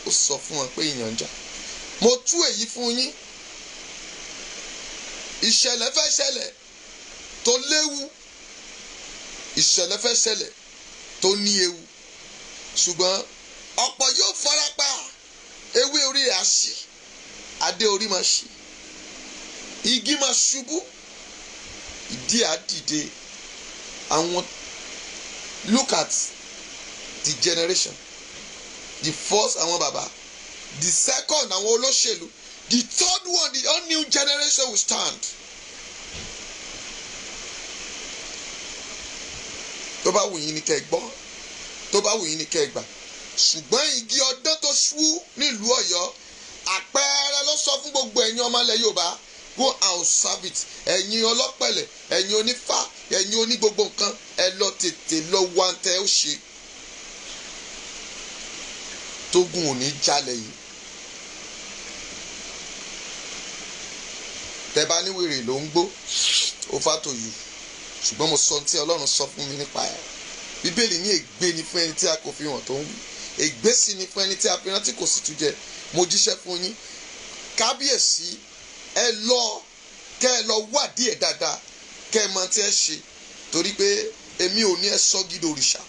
ó sọ fún wọn pé ìyàn ń jà. Mo tú èyí fún yín. Ìṣẹ̀lẹ̀ fẹ́ ṣẹlẹ̀ tó léwu, ìṣẹ̀lẹ̀ fẹ́ ṣẹlẹ̀ tó ní ewu, ṣùgbọ́n ọ̀pọ̀ yóò farapa. Ewé orí rẹ̀ á ṣì, adé orí máa ṣì, igi máa ṣubú, ìdí á dìde. Àwọn look at the generation. The first àwọn bàbá, the second àwọn olóṣèlú, the third one the all new generation will stand. Tó bá wù yín ni kẹ́ gbọ́, tó bá wù yín ni kẹ́ gbà. Ṣùgbọ́n igi ọdán tó ṣú nílùú Ọ̀yọ́, àpẹẹrẹ ló sọ fún gbogbo ẹ̀yin ọmọ ilẹ̀ Yorùbá, go and observe it. Ẹ̀yin ọlọ́pẹ̀lẹ̀, ẹ̀yin onífá, ẹ̀yin oní gbogbo nǹkan, ẹ lọ tètè lọ wá ń tẹ́ ó ṣe. Tógun ò ní jalè yìí. Tẹ́ bá ní wèrè ló ń gbó, ó fà tó yù. Ṣùgbọ́n mo sọ tí Ọlọ́run sọ fún mi nípa ẹ̀. Bíbélì ní ègbé ni fún ẹni tí a kò fi hàn tó ń wí. Ègbé sì ni fún ẹni tí a fi rántí kò sì tún jẹ. Mo jíṣẹ́ fún yín. Kábíyèsí, ẹ lọ wádìí ẹ̀ dáadáa, kẹ́ ẹ mọ tí ẹ ṣe. Torí pé èmi ò ní ẹ sọ gidi òrìṣà.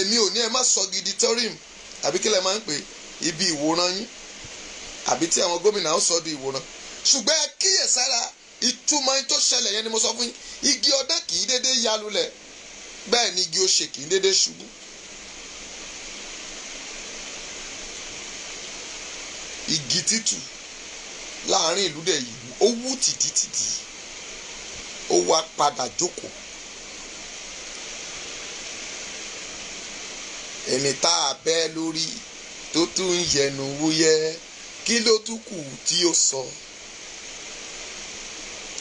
Èmi ò ní ẹ má sọ gidi tọ́rìm. Àbí kí lẹ máa ń pè ibi ìwòran yín. Àbí tí àwọn gómìnà ó sọ di ìwòran. Ṣùgbọ́n ẹ kíyèsára ìtumọ̀ tó ṣẹlẹ̀ yẹn ni mo sọ fún yín. Igi ọdán kì í dédé ya lulẹ̀. Bẹ́ẹ̀ ni igi osè kì í dédé ṣubú. Igi títù láàrin ìlú dẹ̀ yìí ó wú tìdítìdí, ó wá padà jókòó. Ẹni tá a bẹ́ lórí tó tún ń yẹnu wúyẹ́, kí ló tún kù tí ó sọ?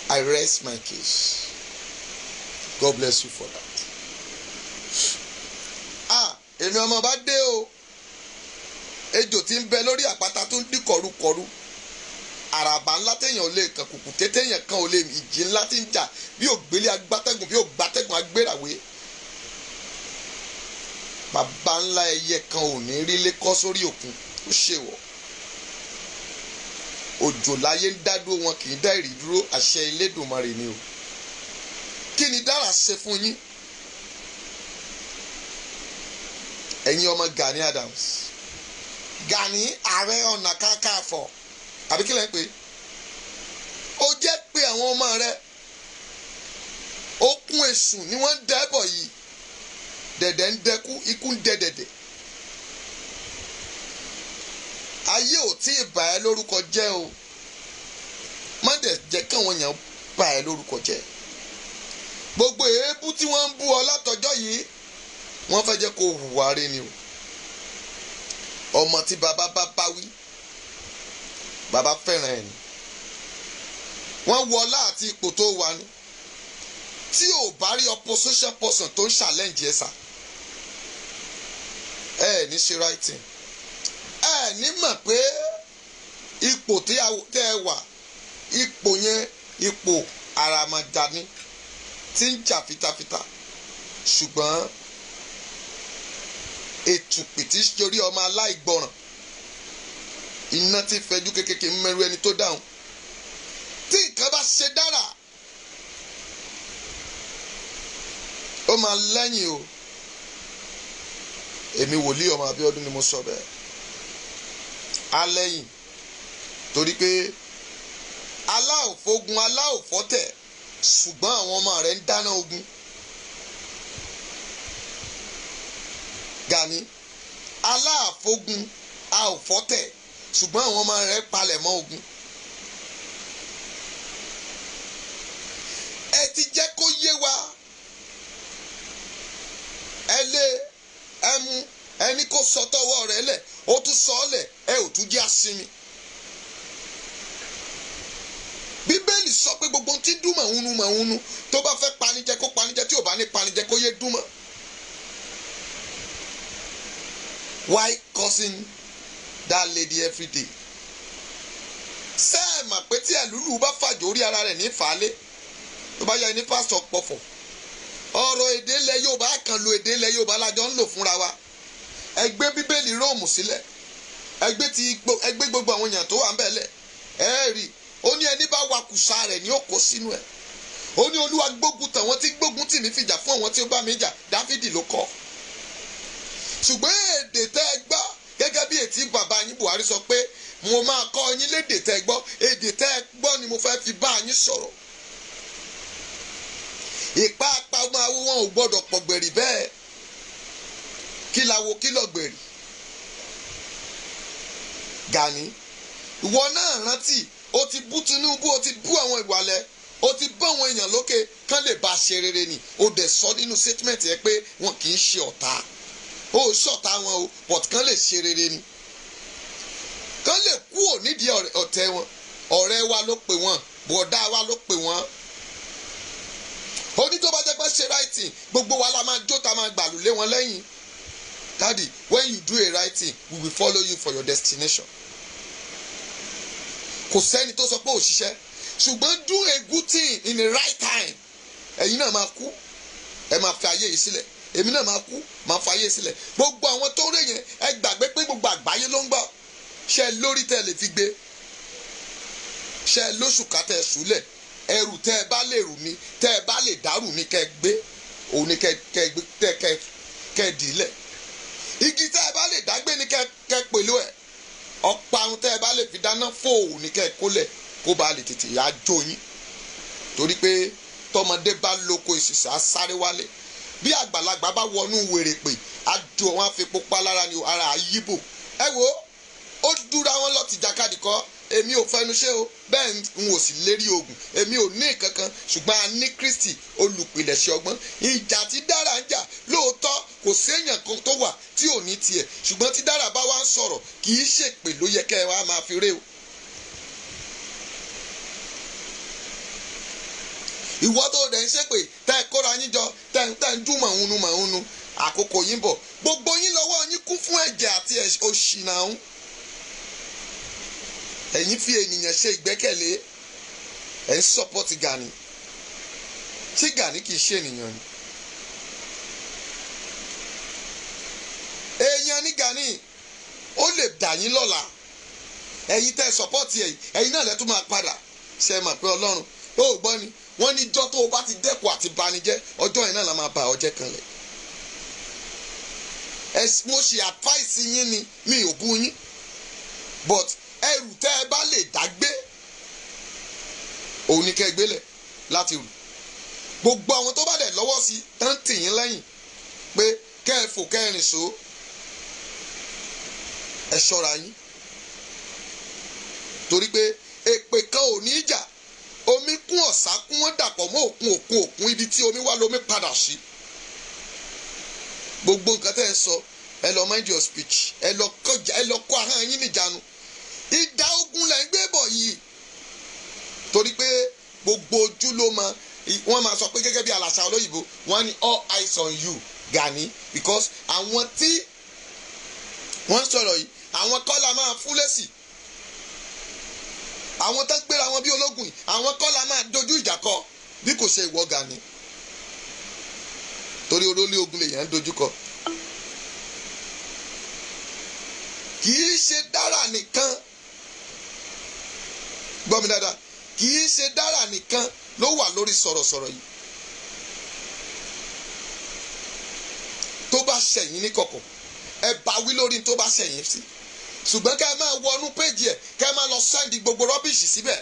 I rest my case. God bless you for that. Èmi ọmọ bá dé o. Ejò tí ń bẹ lórí àpáta tó ń dí kọ̀rúkọ̀rú. Àràbà ńlá téèyàn ò lè kàn, kùkù téèyàn kan ò lè mì, ìjì ńlá tí ń jà bí ògbélé agbátẹ́gùn, bí ògbátẹ́gùn agbérawé. Bàbá ńlá ẹyẹ kan ò ní rí lé kọ́ sórí òkun, ó ṣèwọ̀. Òjò láyé ń dádúró, wọn kì í dá ìrì dúró, àṣẹ Elédùmarè ni o. Kí ni dára ṣe fún yín? Ẹ̀yin ọmọ Gani Adams, Gani Ààrẹ Ọ̀nà Kakanfò, àbí kí lẹ ń pè? Ó jẹ́ pé àwọn ọmọ rẹ̀ okun èṣù ni wọ́n ń dẹ́bọ̀ yìí. Dẹ̀dẹ̀ ń dẹkú, ikú ń dẹ̀dẹ̀dẹ̀. Ayé ò tí ì bà ẹ́ lórúkọ jẹ́ o. Má dẹ̀ jẹ́ káwọn èèyàn bà ẹ́ lórúkọ jẹ́. Gbogbo èébú tí wọ́n ń bú ọ látọjọ́ yìí, wọ́n fẹ́ jẹ́ kó hùwà rẹ̀ ni o. Ọmọ tí bàbá bá bá wí, bàbá fẹ́ràn ẹ̀ ni. Wọ́n wọlá àti ipò tó wà ní. Tí ò bá rí opposition person tó ń challenge ẹ sà, ẹ ní ṣe writing. Ẹ ní mọ̀ pé ipò tẹ́ ẹ wà, ipò yẹn ipò àràmàjà ni tí ń jà fitafita. Ṣùgbọ́n ètùpì tí sórí ọmọ aláìgbọràn, iná tí fẹjú kékèké mẹ́rù ẹni tó dáhùn. Tí nǹkan bá ṣe dára, ó máa lẹ́yìn o. Èmi wòlíì ọmọ Abíọ́dún ni mo sọ bẹ́ẹ̀. Alẹ́yìn torí pé aláòfógun aláòfọ́tẹ̀ ṣùgbọ́n àwọn ọmọ rẹ̀ ń dáná ogun. Gani aláàfógun àòfọ́tẹ̀ ṣùgbọ́n àwọn ọmọ rẹ̀ palẹ̀ mọ́ ogun. Ẹ ti jẹ́ kó yé wa. Ẹ lé ẹ mú ẹni kó sọ tọwọ́ rẹ̀ lẹ̀ ó tún sọ ọ́ lẹ̀ ẹ ò tún jẹ́ àsinmi. Bíbélì sọ pé gbogbo ohun tí dùn màhúnú tó bá fẹ́ panijẹ kó panijẹ tí ò bá ní panijẹ kó yé dùn mọ́. Why cursing that lady every day? Ṣé ẹ mà pé tí ẹ̀lúlù bá fàjò orí ara rẹ̀ ní fàálé tó bá yẹ ní pásítọ̀ pọ̀fọ̀ ọ̀rọ̀ èdè ilẹ̀ Yorùbá kan lo èdè ilẹ̀ Yorùbá lájọ ń lò fúnra wa. Ẹ gbé Bíbélì Róòmù sílẹ̀ ẹ gbé gbogbo àwọn èèyàn tó wà ń bẹ̀ lẹ̀ ẹ rí ó ní ẹni bá wakùsà rẹ̀ ní ó kó sínú ẹ̀. Ó ní Olúwa gbógun tàwọn tí gbógun tì mí fìjà fún àwọn tí ó bá mi jà. Dáfídì ló kọ. Ṣùgbọ́n èdè tẹ́ ẹ gbọ́ gẹ́gẹ́ bí ètí bàbá yín Buhari sọ pé mo máa kọ́ yín lédè tẹ́ ẹ gbọ́ èdè tẹ́ ẹ gbọ́ ni mo fẹ́ fi bá yín sọ̀rọ̀. Ìpáapá máa wú wọn ò gbọ́dọ̀ pọ̀ gbèrì bẹ́ẹ̀. Kí la wo kí lọ gbèrì. Gani ìwọ náà rántí o ti bú Tinubu o ti bú àwọn ìwàlẹ̀ o ti bá àwọn èèyàn lókè kán lè bá a ṣe rere ni o dẹ̀ sọ nínú statement yẹn pé wọn kì í ṣe ọ̀tá o ṣọ̀tá wọn o but kán lè ṣe rere ni kán lè kúrò nídìí ọ̀tẹ̀ wọn. Ọ̀rẹ́ wa ló pè wọ́n bọ̀dá wa ló pè wọ́n. Oní tó bá jẹ́ pé ṣe writing gbogbo wa la máa jó ta máa gbàlù lé wọn lẹ́yìn. Daddy, when you do a right thing we will follow you for your destination. Kò sẹ́ni tó sọ pé òṣìṣẹ́ ṣùgbọ́n do a good thing in the right time. Ẹ̀yin náà máa kú ẹ máa fi ayé yìí sílẹ̀ èmi náà máa kú máa fi ayé sílẹ̀. Gbogbo àwọn tó rẹ̀ yẹn ẹ gbàgbé pé gbogbo àgbáyé ló ń gbọ́. Ṣé lórí tẹ́ lè fi gbé ṣé lóṣù ká tẹ́ sùúlẹ̀ ẹrù tẹ́ ẹ bá lè rù ní tẹ́ ẹ bá lè dàrú ní kẹ́ gbé òun ní kẹ́ dìílẹ̀. Igi tẹ́ ẹ bá lè dágbé ní kẹ́ pẹ̀lú ẹ̀. Ọ̀parun tẹ́ ẹ bá lè fi dáná fóònù ní kẹ́ kólẹ̀ kó bá lè tètè yá jó yín. Torí pé tọmọdé bá lóko ìsìsà sáré wálé bí àgbàlagbà bá wọnú wèrè pé àjò wọn fi pupa lára ni ara àyíbò. Ẹ wo ó dúra wọn lọ ti jàkadì kọ́ èmi ò fẹnu ṣe o bẹ́ẹ̀ n ò sì lérí ogun èmi ò ní kankan ṣùgbọ́n a ní Kristi olùpilẹ̀ṣẹ̀ ọgbọ́n. Ìjà tí Dára ń jà lóòótọ́ kò séèyàn kan tó wà tí ò ní tiẹ̀ ṣùgbọ́n tí Dára bá wá ń sọ̀rọ̀ kì í ṣèpè ló yẹ kẹ́ ẹ wá máa fi ré o. Ìwọ tó dẹ̀ ń ṣépè tẹ́ ẹ kóra yín jọ tẹ́ ń dún màhúnú àkókò yín bọ̀ gbogbo yín lọ́wọ́ yín kún fún ẹ̀jẹ̀ àti òṣì náà. Ẹ̀yin fi ènìyàn ṣe ìgbẹ́kẹ̀lé ẹ̀ ń support Gani. Ṣé Gani kì í ṣe ènìyàn ni? Èèyàn ní Gani ó lè dà yín lọ́la. Ẹ̀yin tẹ́ support ẹ̀yin náà lẹ́tún máa padà. Ṣé ẹ mọ̀ pé Ọlọ́run ó gbọ́ ni wọ́n ní ijọ́ tó o bá ti dẹ́kun àti banijẹ́ ọjọ́ yẹn náà la máa ba ọjẹ́ kan lẹ̀. Mo ṣe advice yín ni mi ò bú yín but ẹrù tẹ́ ẹ bá lè dágbé òun ni kẹ́ gbélẹ̀ láti rù. Gbogbo àwọn tó bá dẹ̀ lọ́wọ́ sí tán tì yín lẹ́yìn pé kẹ́ ẹ fò kẹ́ ẹ rìn só ẹ ṣọ́ra yín torí pé èpè kan ò ní jà omi kún ọ̀sá kún wọ́n dàpọ̀ mọ́ òkun ibi tí omi wá lómi padà sí. Gbogbo nǹkan tẹ́ ẹ sọ ẹ lọ mind your speech ẹ lọ kọ́ ahọ́n yín níjànú. Ìdá ogun lẹ́ ń gbé bọ̀ yìí torí pé gbogbo ojú ló máa wọ́n máa sọ pé gẹ́gẹ́ bí àlàṣà olóyìnbó wọ́n ní all eyes on you Gani because àwọn tí wọ́n sọ̀rọ̀ yìí àwọn kọ́ la máa fún lésì àwọn tó ń gbéra wọn bí ológun yìí àwọn kọ́ la máa dojú ìjà kọ bí kò ṣe ìwọ Gani torí olólè ogun lèèyàn ń dojú kọ. Kì í ṣe Dára nìkan gbọ́ mi dáadáa kì í ṣe Dára nìkan ló wà lórí sọ̀rọ̀sọ̀rọ̀ yìí bá ṣẹ̀yìn ní kọ̀kọ̀ ẹ bá wí lórí tó bá ṣẹ̀yìn sí ṣùgbọ́n kẹ́ ẹ máa wọnú péjì ẹ̀ kẹ́ ẹ máa lọ sẹ́ndì gbogbo rọ́bìṣì síbẹ̀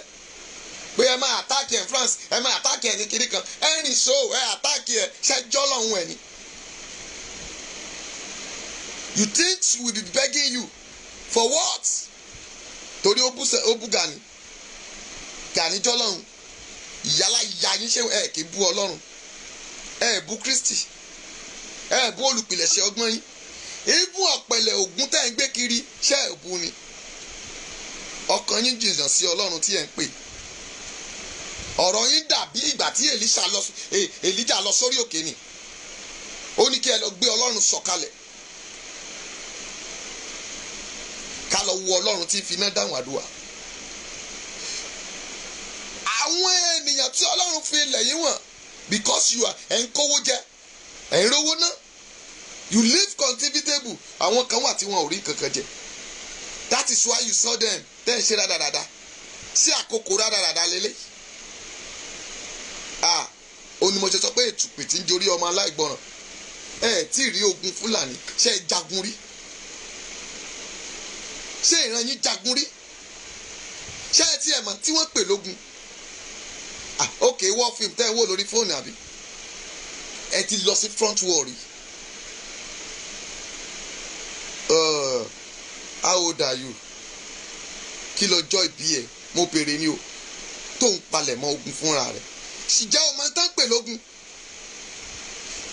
pé ẹ máa àtáàkì ẹ̀ France ẹ máa àtáàkì ẹ̀ ní kiri kan ẹ rìn so ẹ àtáàkì ẹ̀ ṣẹjọ́ lọ́hùn ẹ̀ ni. You think she will be begging you for what? Torí ó bú Gani Gani jọlọ́run ìyálà ìyá yín ṣe ẹ kì í bú Ọlọ́run ẹ bú Kristi ẹ bú olùpìlẹ̀ṣẹ̀ ọgbọ́n yín ibú ọ̀pẹ̀lẹ̀ ògún tẹ́ ń gbé kiri ṣe ẹ bú ni ọkàn yín jìnnà sí Ọlọ́run tí ẹ ń pè ọ̀rọ̀ yín dàbí ìgbà tí Èlíjà lọ sórí òkè ni ó ní kí ẹ lọ gbé Ọlọ́run sọ̀kalẹ̀ ká lọ wo Ọlọ́run tí fi iná dáhùn àdúrà àwọn ènìyàn tí Ọlọ́run fi ilẹ̀ yín wọ̀n because you are ẹ̀ ń kówó jẹ ẹ̀ ń rówó ná you live comfortable àwọn kan wà tí wọn ò rí kankan jẹ that is why you saw them then ṣe rádaràda sí àkókò rádaràda lélẹ̀ onímọ̀ṣẹ́ sọ pé ètùpè tí ń jorí ọmọ aláìgbọràn tí ì rí ogun Fúlàní ṣe é jagun rí ṣé ìran yín jagun rí ṣé ẹ ti ẹ̀ mọ̀ tí wọ́n pè lógun ok war film tẹ́ ẹ wò lórí fóònù àbí ẹ ti lọ sí front war rí how old are you kí lọ́jọ́ ìbí ẹ mo béèrè ni o tó ń palẹ̀ mọ́ ogun fúnra rẹ̀ ṣìjẹ́ o máa ń tán pè lógun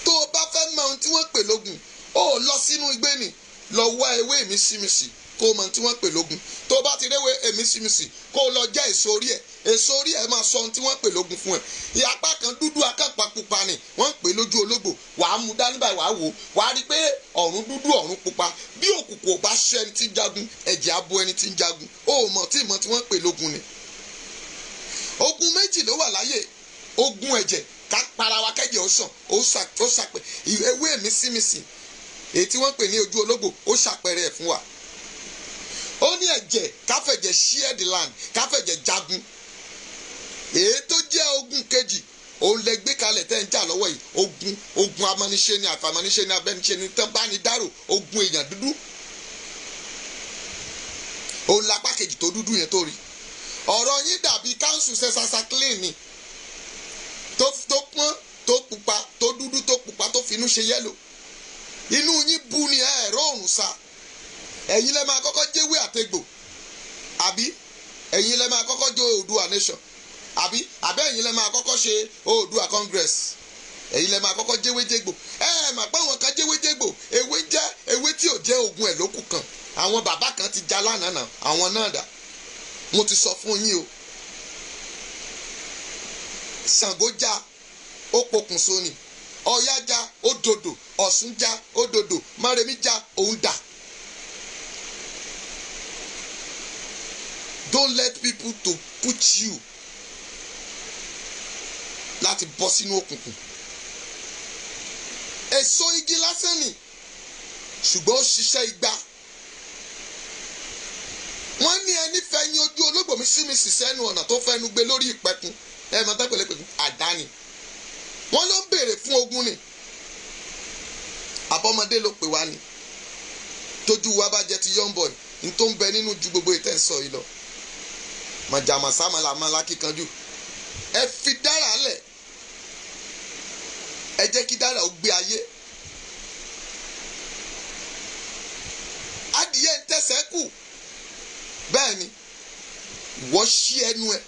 tó o bá fẹ́ mọ ohun tí wọ́n pè lógun ó lọ sínú igbé ni lọ wá ewé ìmísímísì kó o mọ tí wọ́n pè lógun tó o bá ti réwé èmísímísì kó o lọ jẹ́ èso orí ẹ̀ máa sọ ohun tí wọ́n pè lógun fún ẹ ìyapa kan dúdú akápá pupa ni wọ́n ń pè lójú ológbò wàá mú dání báyìí wàá wò wàá rí i pé ọ̀run dúdú ọ̀run pupa bí òkùnkùn ò bá ṣe ẹni tí ń jagun ẹ̀jẹ̀ á bo ẹni tí ń jagun ó mọ̀ tí ìmọ̀ tí wọ́n pè lógun ni. ogun méjì ló wà láyé ogun ẹ̀jẹ̀ ká para wa kẹ́jẹ̀ ó sàn ó ṣàpẹ ewé èmísímísì èyí tí wọ́n pè ní ojú ológbò ó ṣàpẹẹrẹ ẹ̀ fún wa ó ní ẹ̀jẹ̀ káfẹ̀jẹ̀ share the land káfẹ̀jẹ̀ jagun èyí tó jẹ́ ogun kejì òun lẹ gbé kalẹ̀ tẹ́ ń jà lọ́wọ́ yìí ogun amániṣe ni àfàmániṣe ni abẹ́niṣe ni tán bá ní dárò ogun èèyàn dúdú òun lápá kejì tó dúdú yẹn tó rí ọ̀rọ̀ yín dàbí council sẹ́sàsà clean ni tó pọ́n tó pupa tó dúdú tó pupa tó finú ṣe yẹ́lò inú yín bu ni ẹ̀rọ òrùn sa ẹ̀yin lẹ máa kọ́kọ́ jẹ́wé àtegbò àbí ẹ̀yin lẹ máa kọ́kọ́ jó Oòduà nation àbí ẹ̀yin lẹ máa kọ́kọ́ ṣe Oòduà congress ẹ̀yin lẹ máa kọ́kọ́ jẹ́wéjégbò mà pé àwọn kan jẹ́wéjégbò ewé tí ò jẹ́ ogun ẹ̀ lókù kan àwọn bàbá kan ti já lánàá àwọn náà dà mo ti sọ fún yín o Ṣàngó já ó pokùnso ni Ọya já ó dòdò Ọ̀ṣun já ó dòdò Máremí já òun dà. Don't let people to put you láti bọ́ sínú òkùnkùn. Èso igi lásán ni ṣùgbọ́n ó ṣiṣẹ́ igba. Wọ́n ní ẹni fẹ̀yìn ojú ológbò mi sí mi sì sẹ́nu ọ̀nà tó fẹ́nu gbé lórí ìpẹ̀kun mọ̀ tán pẹ̀lẹ́pẹ̀kun àdáni. Wọ́n ló ń béèrè fún ogun ni àbọ̀mọdé ló pè wá ni tójú wa bá jẹ́ ti young boy ní tó ń bẹ nínú ju gbogbo ìtẹ́sọ̀ yìí lọ. Màjàmásámàlàmàlà kíkanjú ẹ fi dára lẹ̀ ẹ jẹ́ kí dára ó gbé ayé adìyẹ ń tẹ̀sẹ̀ kù bẹ́ẹ̀ ni wọ́n ṣí ẹnu ẹ̀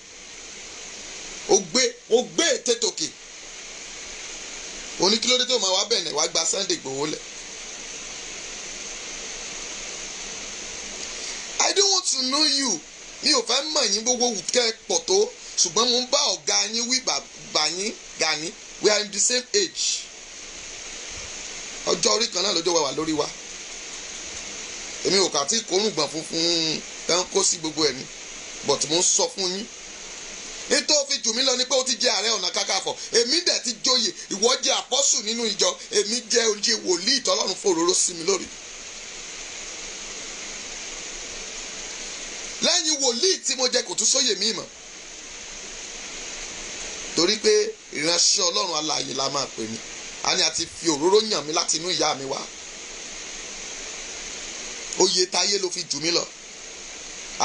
ó gbé ètè tòkè oníkílódé tó máa wá bẹ̀rẹ̀ wá gba Sunday Igboho lẹ̀. I don't want to know you mi ò fẹ́ mọ̀ yín gbogbo kẹ́ pọ̀ tó ṣùgbọ́n mo ń bá ọ̀gá yín wí bàbá yín Gani we are in the same age ọjọ́ orí kan náà lọ́jọ́ wà lórí wa èmi ò kà tí kórùngbọ̀n funfun tán kó sí gbogbo ẹ̀ ni but mo ń sọ fún yín nítorí fi jù mí lọ ni pé ó ti jẹ́ ààrẹ ọ̀nà kakanfò èmi dẹ̀ ti joyè ìwọ jẹ́ àpọ́sù nínú ìjọ èmi jẹ́ oúnjẹ wòlíì tọ́lọ́run fòróró sí mi lórí. lẹ́yìn wòlíì tí mo jẹ kò tún sóyè mí mọ́ torí pé ìránṣẹ́ ọlọ́run alààyè la máa pè mí a ní àti fi òróró yàn mí láti inú ìyá mi wá oyè táyé ló fi jù mí lọ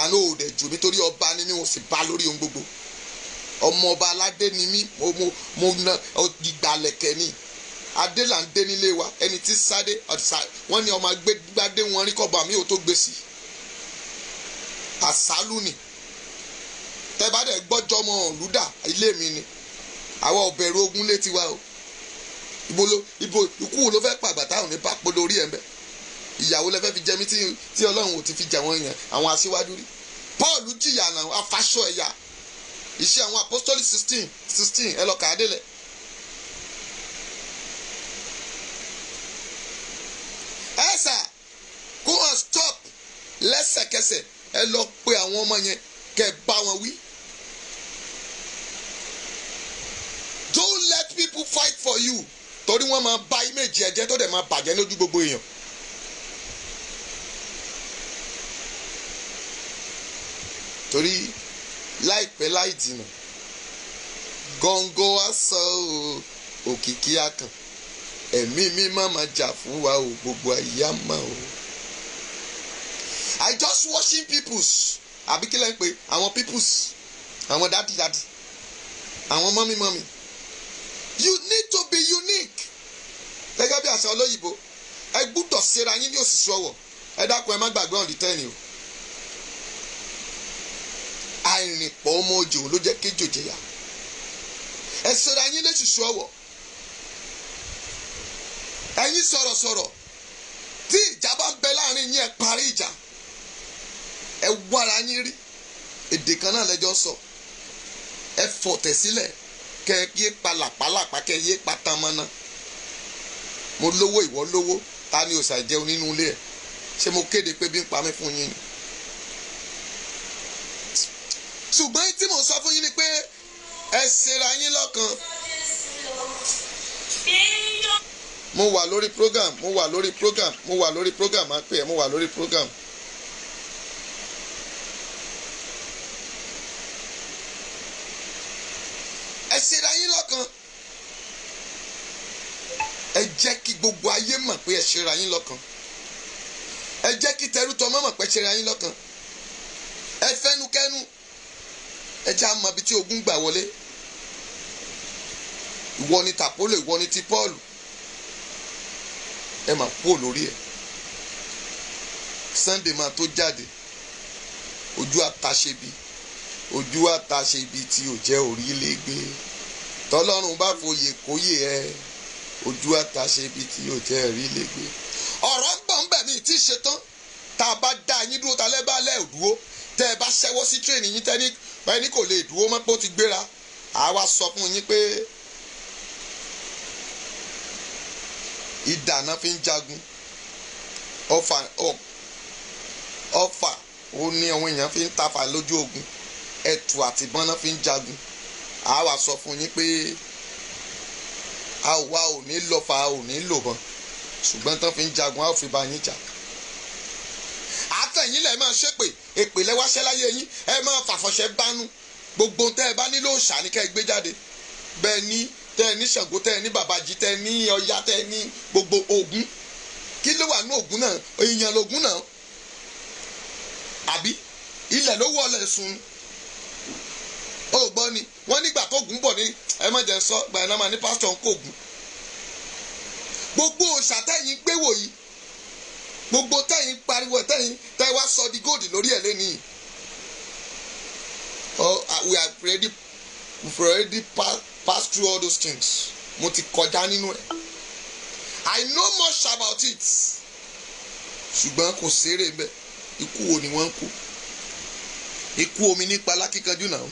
àná ò dẹ̀ jù mí torí ọba ni mí mo sì bá lórí ohun gbogbo ọmọ ọba aládé ni mí mo na ìgbàlẹ̀kẹ̀ ni adé là ń dé nílé wa ẹni tí sáde wọ́n ní ọmọ agbádé wọn rí kọ́ba mi ò tó gbé sí àsálù ni tẹ́ bá dẹ̀ gbọ́jọ́ ọmọ ọ̀lúdà ilé mi ni àwa ò bẹ̀rù ogun létí wa o ibo ikú ló fẹ́ pàgbà táwọn ní bá pọ̀ lórí ẹ̀ ń bẹ́ ìyàwó lẹ́fẹ́ fi jẹ mí tí ọlọ́run ò ti fi jà wọ́n yẹn àwọn aṣíwájú rí Paul jìyà náà afáṣọ ẹ̀yà iṣẹ́ àwọn apostolic 16 ẹ lọ kà á délẹ̀. ẹ sà go and stop lẹ́sẹ̀kẹsẹ̀ ẹ lọ pe àwọn ọmọ yẹn kẹ́ ẹ bá wọn wí. Don't let people fight for you torí wọ́n máa bà image ẹ jẹ́ tó dẹ̀ máa bàjẹ́ lójú gbogbo èèyàn. torí láìpẹ́ láì jìnnà gọ́ngọ́ á sọ òkìkí akàn ẹ̀mí mímọ́ máa jà fún wa o gbogbo àyà mọ́ o. I just watching peoples àbí kí lẹ́ ń pè àwọn peoples àwọn dádì àwọn mọ́mí you need to be unique gẹ́gẹ́ bí àṣà olóyìnbó ẹ gbúdọ̀ ṣera yín ní òṣìṣẹ́ ọwọ́ ẹ dákun ẹ má gbàgbé on the 10 o. àìrìnpọ̀ ọmọ òjò ló jẹ́ kéjò jẹyà ẹ ṣera yín lóṣìṣẹ́ ọwọ́ ẹ̀yin sọ̀rọ̀sọ̀rọ̀ tí ìjà bá ń bẹ láàrin yín ẹ parí ìjà ẹ wára yín rí èdè kan náà lẹ́jọ́ sọ ẹ fọ̀tẹ̀ sílẹ̀ kẹ yé palàpalàpà kẹ yé patamọ́nà mo lówó ìwọ lówó ta ni òòṣà jẹun nínú ilé ẹ ṣé mo kéde pé bí ń pa mí fún yín ni. ṣùgbọ́n tí mo sọ fún yín ni pé ẹ ṣera yín lọ́kan. mo wà lórí program máa pè é mo wà lórí program. ẹ ṣera yín lọ́kan. ẹ jẹ́ kí gbogbo ayé mọ̀ pé ẹ ṣera yín lọ́kan. ẹ jẹ́ kí tẹrútọmọ mọ̀ pé ẹ ṣera yín lọ́kan. ẹ fẹ́nukẹ́nu. ẹ jẹ́ àmọ́ ibi tí ogun gbà wọlé. ìwọ ni tàpólò ìwọ ni ti Pọ́ọ̀lù. ẹ máa pò lórí ẹ. Sunday máa tó jáde. ojú àtàṣebi tí ò jẹ́ orílẹ̀-ègbé. tọ́lọ́run bá foyè kóyè ẹ. ojú àtàṣebi tí ò jẹ́ orílẹ̀-ègbé. ọ̀rọ̀ ń bọ̀ ń bẹ̀ mí tí ì ṣetán. tá a bá dá yín dúró ta lẹ́bàálẹ̀ òdúró. tẹ́ ẹ bá ṣẹ́wọ́ sí tírèènì yín tẹ́ni ẹni kò lè dúró mọ́ pé ó ti gbéra àwa sọ fún yín pé idà náà fi ń jagun ọfà ó ní àwọn èèyàn fi ń tafà lójú ogun ẹ̀tù àtìbọn náà fi ń jagun àwa sọ fún yín pé àwa ò ní lọ́fà ò ní lòbọn ṣùgbọ́n tán fi ń jagun a ó fi bá yín jà. àtẹ̀yìn lẹ̀ máa ṣépè èpè lẹ́wáṣẹ́ láyé yín ẹ máa fàfọ̀ṣẹ́ bánú gbogbo tẹ́ ẹ bá nílò òòṣà ní kẹ́ ẹ gbé jáde bẹ́ẹ̀ ni tẹ́ ẹ ní Ṣàngó tẹ́ ẹ ní Bàbájì tẹ́ ẹ ní Ọya tẹ́ ẹ ní gbogbo Ògún kí ló wà ní Ògún náà èèyàn lògún náà àbí ilẹ̀ ló wọlé sùn ó gbọ́ ni wọ́n nígbà tó Ògún bọ̀ ní ẹ má jẹ́ sọ gbà iná máa ní pásítọ̀ ń kó Ògún gbogbo òòṣà tẹ́yìn gbé wò yìí gbogbo tẹ́yìn pariwo tẹ́ wá sọ di góòdì lórí ẹ̀ lẹ́nìí we've already passed through all those things mo ti kọjá nínú ẹ̀ I know much about it ṣùgbọ́n kò ṣeré bẹ́ẹ̀ ikú wo ni wọ́n ń kú ikú omi nípa lákíkanjú náà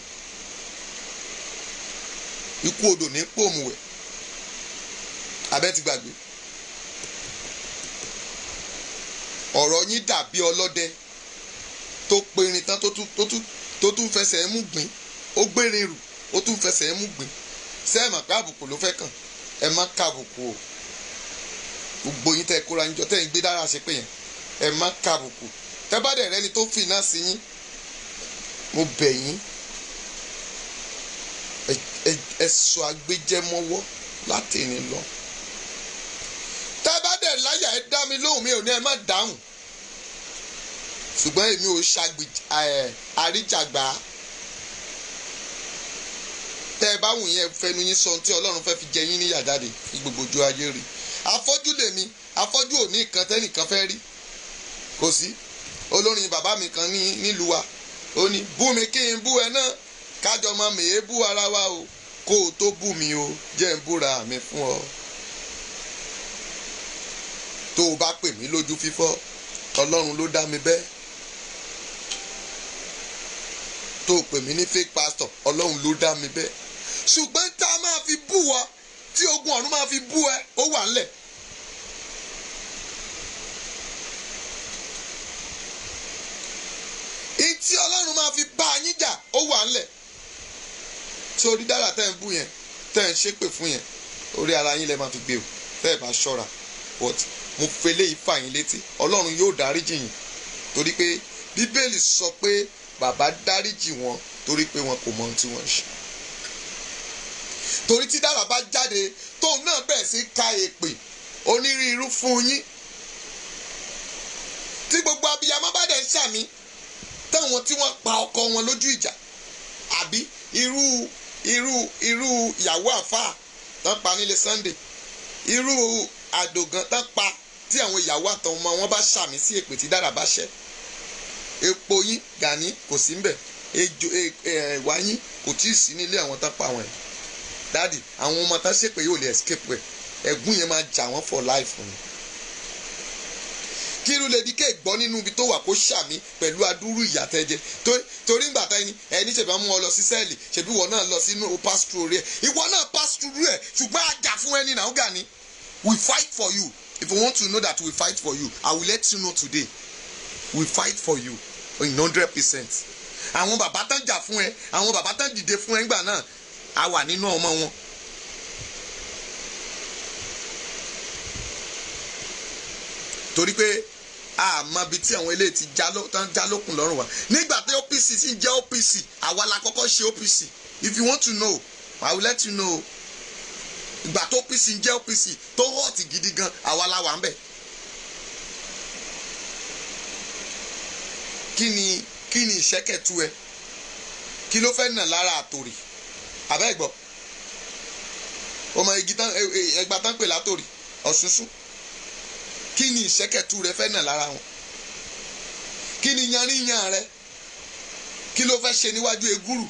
ikú odò ní pòmùwẹ̀ abẹ́ ti gbàgbé ọ̀rọ̀ yín dàbí ọlọ́dẹ tó perin tán tó tún fẹsẹ̀ mú gbìn ó gbére rù ó tún fẹsẹ̀ mú gbìn sẹ́ẹ̀mà pé àbùkù ló fẹ́ kàn ẹ má kàbùkù o gbogbo yín tẹ́ kóra yín jọ tẹ́ ń gbé dára ṣe pé yẹn ẹ má kàbùkù tẹ́ bá dẹ̀ rẹ́ni tó fi iná sí yín mo bẹ̀ yín ẹ sọ agbẹjẹmọ́wọ́ láti ní lọ tẹ́ bá dẹ̀ láyà ẹ dá mi lóhùn mi ò ní ẹ má dáhùn ṣùgbọ́n èmi ò àríjàgbá. Tẹ́ ẹ bá wù yẹn fẹnu yín sọ tí Ọlọ́run fẹ́ fi jẹ yín níyà jáde ní gbogbo ojú ayé rí. Afọ́jú lèmi, afọ́jú ò ní nǹkan tẹ́nìkan fẹ́ rí, kò sí. Olórin bàbá mi kan nílùú wa ó ní bú mi kí n bú ẹ náà kájọ mọ mèé bú ara wa o, kó o tó bú mi o jẹ́ n búra mi fún ọ. Tó o bá pè mí lójú fífọ́ Ọlọ́run ló dá mi bẹ́ẹ̀. Tó o pè mí ní fake pastor Ọlọ́run ló dá mi bẹ́ẹ̀. Ṣùgbọ́n tá a máa fi bú wa tí ogun ọ̀run máa fi bú ẹ ó wà ńlẹ̀. Ìtí Ọlọ́run máa fi bá yín jà ó wà ńlẹ̀. Tí orí dára tẹ́ ń bú yẹn tẹ́ ń ṣépè fún yẹn orí ara yín lẹ máa fi gbé o tẹ́ ẹ bá ṣọ́ra. But mo fele ìfà yín létí Ọlọ́run yóò dáríjì yín torí pé Bíbélì sọ pé bàbá dáríjì wọn torí pé wọn kò mọ ohun tí wọ́n ń ṣe. Torí tí dára bá jáde tóun náà bẹ̀rẹ̀ sí ka èpè onírúurú fún yín tí gbogbo abiyamọ bá dẹ̀ ń ṣàmì táwọn tí wọ́n pa ọkọ wọn lójú ìjà àbí irú ìyàwó àfáà tán pa nílé Sunday irú àdògán tán pa tí àwọn ìyàwó àtàwọn ọmọ wọn bá ṣàmì sí èpè tí dára bá ṣẹ́. Epo yín Gani kò sí mbẹ̀, ẹ̀wà yín kò tí ì sí nílé àwọn tán pa wọn yìí. Dáàdì àwọn ọmọ tán ṣépè yóò lè escape ẹ̀, ẹ̀gún yẹn máa jà wọ́n for life ni. Kí irú Lady K gbọ́ nínú ibi tó wà kó ṣàmì pẹ̀lú adúrú ìyàtẹ̀jẹ torí ìgbà tẹ́ni ẹni ṣèbá mú ọ lọ sí sẹ́ẹ̀lì ṣèbí ìwọ náà lọ sínú o pass through rẹ̀ ìwọ náà pass through rẹ̀ ṣùgbọ́n àjà fún ẹni náà Gani. We fight for you. If you want to know that we fight for you, I will let you know today. We fight for you in 100%. Àwọn bàbá tán jà fún ẹ, àwọn bàbá tán dìde fún ẹ nígbà náà, a wà nínú ọmọ wọn. Torí pé a mọ ibi tí àwọn eléyìí ti já lókun lọ́rùn wa. Nígbà tí OPC ti jẹ́ OPC, àwa la kọ́kọ́ ṣe OPC. If you want to know, I will let you know. Ìgbà tó OPC ń jẹ́ OPC tó hot gidi gan àwa la wà ń bẹ̀. Kí ni ìṣẹ́kẹ̀tù ẹ? Kí ló fẹ́ nà lára àtòrì? Àbẹ́ ìgbọ́. Ọmọ igi tán ẹgbà tán pè látòrì ọ̀ṣunṣun. Kí ni ìṣẹ́kẹ̀tù rẹ fẹ́ nà lára wọn? Kí ni yanríyan rẹ? Kí ló fẹ́ ṣe níwájú egúrù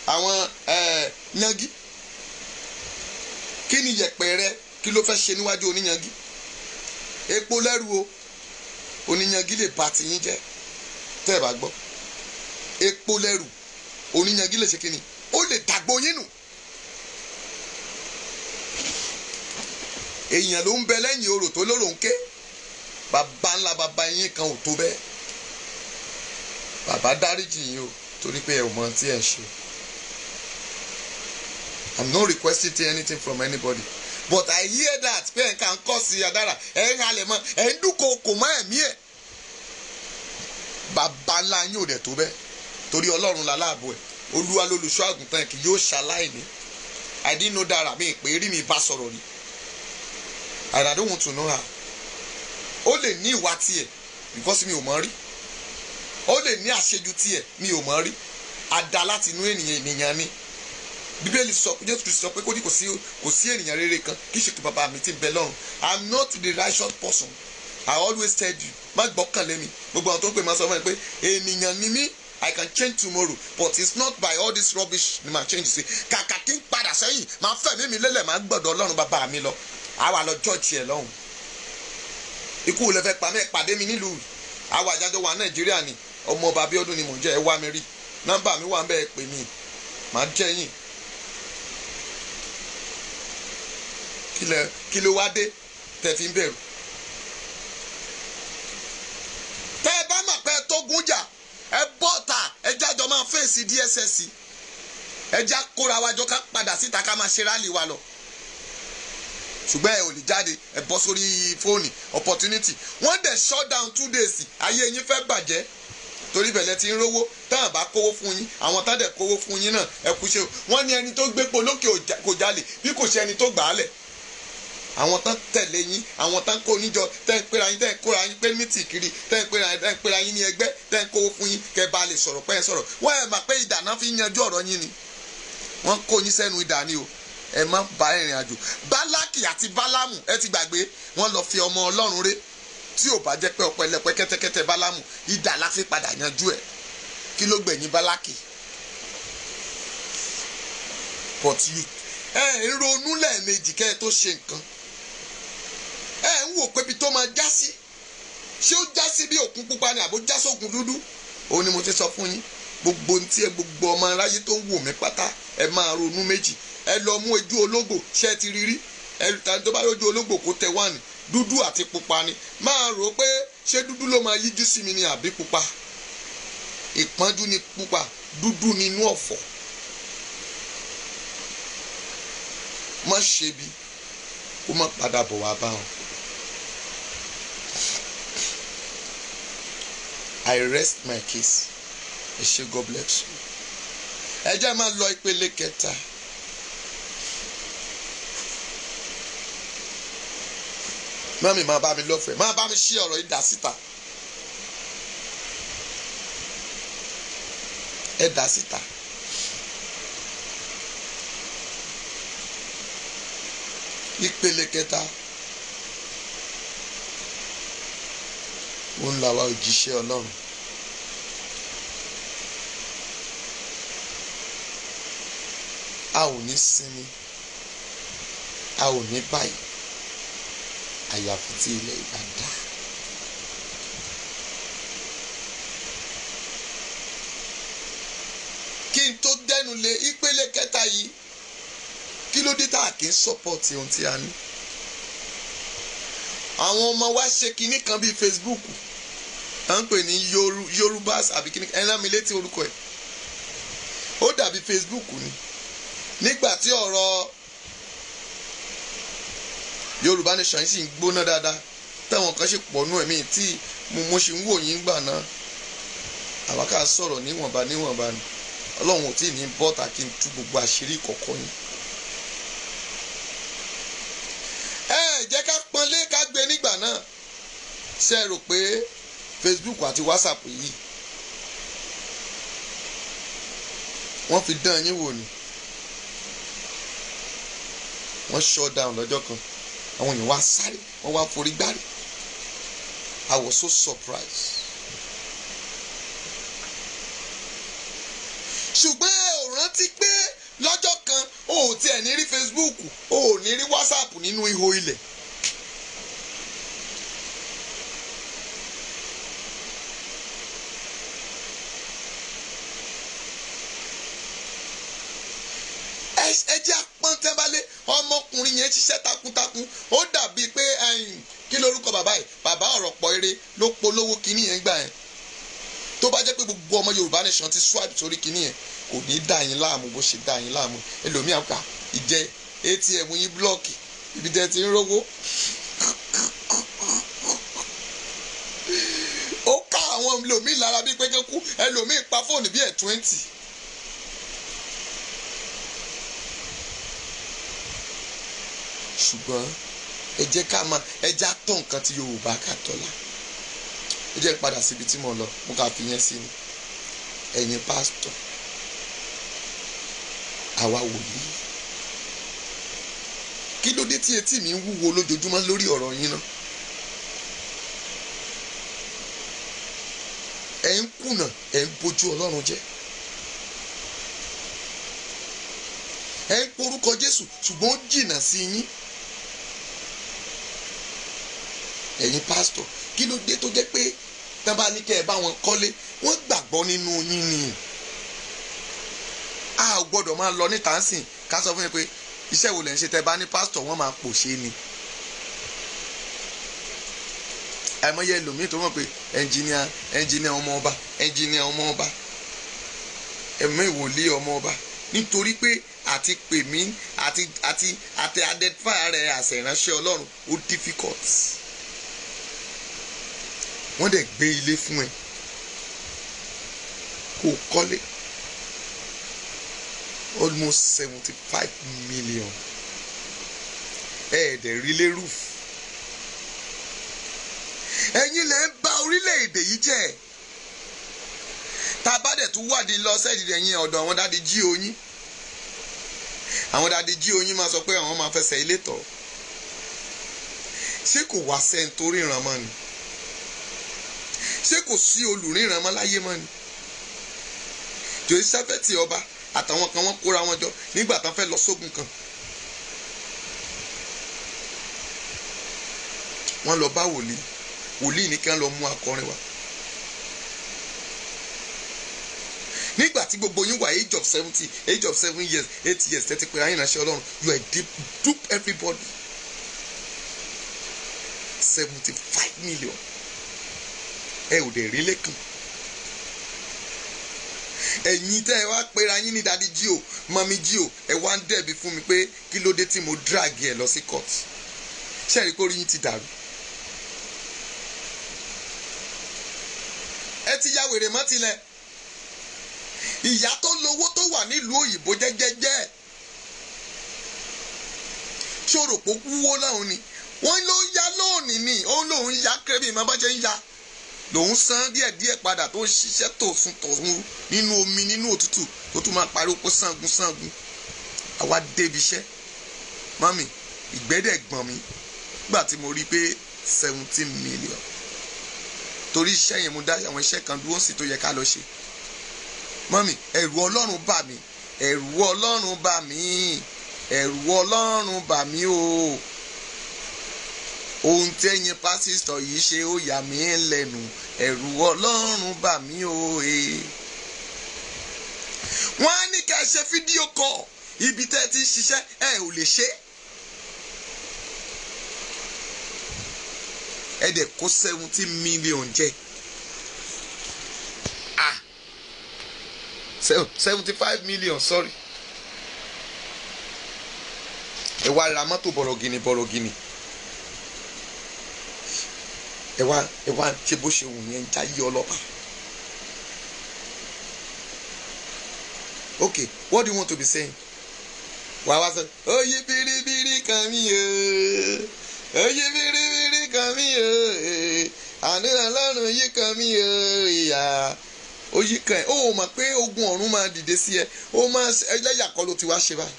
àwọn yangi? Kí ni yẹ̀pẹ̀ rẹ? Kí ló fẹ́ ṣe níwájú oníyangi? Epo lẹ́rù o, oníyangi lè bà tiyín jẹ́ tẹ́ ẹ bá gbọ́. Epo lẹ́rù oníyangi lè ṣe kí ni? Ó lè dàgbò yín nù. Èèyàn ló ń bẹ lẹ́yìn orò tó lóró ń ké. Bàbá ńlá bàbá yín kan ò tó bẹ́ẹ̀. Bàbá dáríjì yín o torí pé ẹ ò mọ tí ẹ ń ṣe. I'm not requesting anything from anybody, but I hear that pé nǹkan kọ́ sí adára ẹ̀ ń halẹ̀ mọ́ ẹ̀ ń dúnkokò mọ́ ẹ̀mí ẹ̀. Bàbá ńlá yín ò dẹ̀ tó bẹ́ẹ̀ torí Ọlọ́run láláàbò ẹ̀ Olúwa lolùṣọ́ àgùntàn kì yóò ṣaláìní. I didn't know Dara mi pé rí mi bá sọ̀rọ̀ rí and I don't want to know her. Ó lè ní ìwà tiẹ̀ because mi ò mọ̀ rí. Ó lè ní àṣejù tiẹ̀ mi ò mọ̀ rí. Adá láti inú ènìyàn ni. Bíbélì sọ Jésù Kristi sọ pé kò sí ènìyàn rere kan kì í ṣe kí bàbá mi ti bẹ lọ́run. I'm not the righteous person. I always tell you má gbọ́kànlé mi. Gbogbo àwọn tó ń pè máa sọ fún mi pé ènìyàn ni mí. I can change tomorrow, but it's not by all this rubbish ni ma change sí. Kàkà kí n padà sẹ́yìn máa fẹ̀mí mi lélẹ̀ máa gbọ́dọ̀ Ọlọ́run bàbá mi lọ. Àwa lọ church ẹ̀ lọ́hùn. Ikú lè fẹ́ pa mí pàdé mi nílùú. Àwa àjájọ wa Nàìjíríà ni ọmọ ọba Abíọ́dún ni mò ń jẹ́ ẹ wá mi rí. Nọ́mbà mi wà ń bẹ́ẹ̀ pè mí. Màá jẹ́ yín. Kí ló wá dé tẹ́ fi ń bẹ̀rù? Tẹ́ ẹ bá mà pé tó gún jà ẹ bọ́ta ẹ jájọ máa fèsì DSS ẹ já kóra wájọ ká padà síta ká máa ṣe rálì wa lọ. Ṣùgbọ́n ẹ ò lè jáde ẹ bọ́ sórí fóònù opportunity wọ́n dẹ̀ shut down 2 days ayé yín fẹ́ bàjẹ́ torí bẹ̀lẹ̀ ti ń rówó táwọn bá kówó fún yín àwọn tá dẹ̀ kówó fún yín náà ẹ kú ṣe o wọ́n ní ẹni tó gbépo lókè kò jalè bí kò ṣe ẹni tó gbà á lẹ̀. Àwọn tán tẹ̀lé yín àwọn tán kó níjọ tẹ́ ń pera yín tẹ́ ń kóra yín pé mítì kiri tẹ́ ń pera yín ní ẹgbẹ́ tẹ́ kówó fún yín kẹ́ bá lè sọ̀rọ̀ pé ẹ sọ̀rọ̀ wọ́n ẹ̀ mà pé idà náà fi yanjú ọ̀rọ̀ yín ni wọ́n kó yín sẹ́nu idà ni o ẹ má bá ìrìn àjò. Bálákì àti Bálámù ẹ ti gbàgbé wọ́n lọ fi ọmọ Ọlọ́run ré tí ò bá jẹ́ pé ọ̀pẹ̀lẹpẹ̀ kẹ́tẹ́kẹ́tẹ́ Bálámù idà la fi padà yanjú ẹ̀. Kí ló gbẹ̀yìn Bálákì? But you ẹ ń ronú lẹ́ẹ̀mejì kẹ́ ẹ tó ṣe nǹkan. Ẹ ń wò pé ibi tó máa já sí ṣé ó já sí bí òkun pupa ni àbó já sókun dúdú? Òun ni mo ti sọ fún yín gbogbo ntí ẹ gbogbo ọmọ aráyé tó ń wò mí pátá ẹ máa ronú méjì. Ẹ lọ mú ojú ológbò ṣé ẹ ti rí rí ẹ tó bá lójú ológbò kó tẹ wá ní dúdú àti pupa ni máa rò pé ṣé dúdú ló máa yíjú sí mi ni àbí pupa? Ìpọ́njú ni pupa, dúdú nínú ọ̀fọ̀. Má ṣe bí kó má padà bọ̀ wá bá wọn. I rest my case. Ẹ ṣé, God bless you. Ẹ jẹ́ máa lọ ìpele kẹta. Mami máa bá mi lọ́fẹ̀ẹ́, máa bá mi ṣí ọ̀rọ̀ yìí dá síta. Ẹ dá síta. Ìpele kẹta. Òun làwa òjíṣẹ́ Ọlọ́run. A ò ní sinmi, a ò ní báyìí, àyàfi tí ilẹ̀ ìgbà dá. Kí n tó dẹnu lé ìpele kẹta yìí, kí ló dé tá a kì í sọ́pọ̀tì ohun tí a ní? Àwọn ọmọ wa ṣe kinní kan bíi Facebook à ń pè ní Yorùbá àbí kinní kan ẹ̀rán mi létí orúkọ ẹ̀. Ó dàbí Facebook ni. Nígbà tí ọ̀rọ̀ Yorùbá nation sì ń gbóná dáadáa táwọn kan sì pọ̀ nú ẹ̀mí tí mo ṣì ń wò yín gbà náà. Àwa ká sọ̀rọ̀ níwọ̀nba ni Ọlọ́run ò tí ì ní bọ́ta kí n tú gbogbo àṣírí ìkọ̀kọ̀ yín. Jẹ́ ká pọ́nlé ká gbé nígbà náà. Ṣé ẹ rò pé Facebook àti WhatsApp yìí wọ́n fi dán yín wò ni? Wọ́n shut down lọ́jọ́ kan àwọn èèyàn wá sáré wọ́n wá forí gbárí. I was so surprised. Ṣùgbọ́n ò rántí pé lọ́jọ́ kan o ò tiẹ̀ ní rí Facebook o ò ní rí WhatsApp nínú ihò ilẹ̀. Ẹ jẹ́ apọ́n tẹ́bálé ọmọkùnrin yẹn ṣiṣẹ́ takuntakun ó dàbí pé kí lórúkọ bàbá yìí bàbá ọ̀rọ̀ pọ̀ eré ló polówó kinní yẹn gbà yẹn. Tó bá jẹ́ pé gbogbo ọmọ Yorùbá nation ti swipe sórí kinní yẹn kò ní dá yín láàmú bó ṣe dá yín láàmú. Ẹlòmíà ká ìjẹ ATM yín blọ́ọ̀kì ibi tẹ́ ti ń rówó. Ó ká àwọn ẹlòmíì lára bíi pé kẹ́kú ẹlòmíì pa fóònù bíi ẹ̀ 20. Ṣùgbọ́n ẹ jẹ́ ká máa ẹ jẹ́ àtọ̀ nǹkan tí Yorùbá kà tọ́lá. Ẹ jẹ́ padà síbi tí mo lọ mo kà fi yẹn sí ni. Ẹ̀yin pásítọ̀ àwa wòlíì kí ló dé tí etí mi ń wúwo lójoojúmọ́ lórí ọ̀rọ̀ yín náà? Ẹ ń kùnà ẹ ń bójú Ọlọ́run jẹ́. Ẹ ń porúkọ Jésù ṣùgbọ́n ó jìnnà sí yín. Ẹ̀yin pásítọ̀ kí ló dé tó jẹ́ pé tán bá ní kẹ́ ẹ bá wọn kọ́lé wọ́n gbàgbọ́ nínú yín ni. A ò gbọ́dọ̀ máa lọ níta ń sìn ká sọ fún yín pé iṣẹ́ wo lẹ̀ ń ṣe tẹ́ bá ní pásítọ̀ wọ́n máa pòṣé ni. Àìmọye ẹlòmíì tó mọ̀ pé ẹnjìníà ọmọ ọba ẹnjìníà ọmọ ọba ẹ̀mọ́ ìwòlíì ọmọ ọba nítorí pé àti pè mí àti identify rẹ̀ àṣẹ ìránṣẹ́ Ọlọ́run ó difficult. Wọ́n dẹ̀ gbé ilé fún ẹ kó kọ́lé almost 75 million ẹ̀ẹ́dẹ̀ rí lé roof. Ẹ̀yin lẹ ń bà orílẹ̀-èdè yìí jẹ́ tá a bá dẹ̀ tún wádìí lọ sẹ́ẹ̀dì rẹ̀ yẹn ọ̀dọ̀ àwọn dáadé jí oyin. Àwọn dáadé jí oyin máa sọ pé àwọn máa fẹsẹ̀ ilé tọ̀. Ṣé kò wá sẹ́ni tó ríran mọ́ ni? Ṣé kò sí olùríran mọ́ láyé mọ́ ni? Jòsáfẹ́tì ọba àtàwọn kan wọ́n kóra wọn jọ nígbà tán fẹ́ lọ sógun kan. Wọ́n lọ bá wòlíì ní kí wọ́n lọ mú akọrin wá. Nígbà tí gbogbo yín wà age of 70, age of 7 years, 8 years, 30 pé ayé ìránṣẹ́ Ọlọ́run, you are dupe everybody. 75 million. Ẹ ò dẹ̀ rí lẹ́kàn. Ẹ̀yin tẹ́ ẹ wá pera yín ní dadi jí o, mami jí o, ẹ wá ń dẹ̀bi fún mi pé kí ló dé tí mo drag ẹ lọ sí court. Ṣé ẹ rí pé orí yín ti dàrú? Ẹ ti ya wèrè mọ́ tilẹ̀. Ìyá tó lówó tó wà nílùú òyìnbó jẹ́jẹ́jẹ́. Ṣòro pò wúwo láwọn ni. Wọ́n ló ń ya lónìí ni, òun lòun ya kérébì máa bá jẹ́ ń ya. Lòun san díẹ̀díẹ̀ padà tó ń ṣiṣẹ́ tòun nínú omi nínú òtútù tó tún máa pariwo pé sangun. Àwa débi iṣẹ́. Mami, ìgbẹ́dẹ̀ gbọ̀n mi nígbà tí mo rí pé 17 million. Torí iṣẹ́ yẹn mo dá àwọn iṣẹ́ kan dúró sí tó yẹ ká lọ ṣe. Mami, ẹ̀rù Ọlọ́run bà mí, ẹ̀rù Ọlọ́run bà mí, ẹ̀rù Ọlọ́run bà mí o. Ohun tẹ́yin pásítọ̀ yìí ṣe ó yà mí lẹ́nu, ẹ̀rù Ọlọ́run bà mí o. Wọ́n á ní ká ṣe fídíò kọ̀ ibi tẹ́ ti ń ṣiṣẹ́ ẹ ò lè ṣe. Ẹ dẹ̀ kó 70 million jẹ. 75 million, sorry. Ẹ wá ra mọ́tò bọ̀rọ̀gìnì. Ẹ wá ṣe bó ṣe wù yẹn jáyé ọlọ́pàá. Okay, what do you want to be saying? Wàá wá sọ, oyè biribiri kan mi o, oyè biribiri kan mi o, àánú Ọlọ́run yìí kan mi o, ìyá. Oyè kan ẹ̀, ó mọ̀ pé ogun ọ̀run máa dìde sí ẹ, ó máa ẹlẹ́yà kọ́ ló ti wá ṣe báyìí.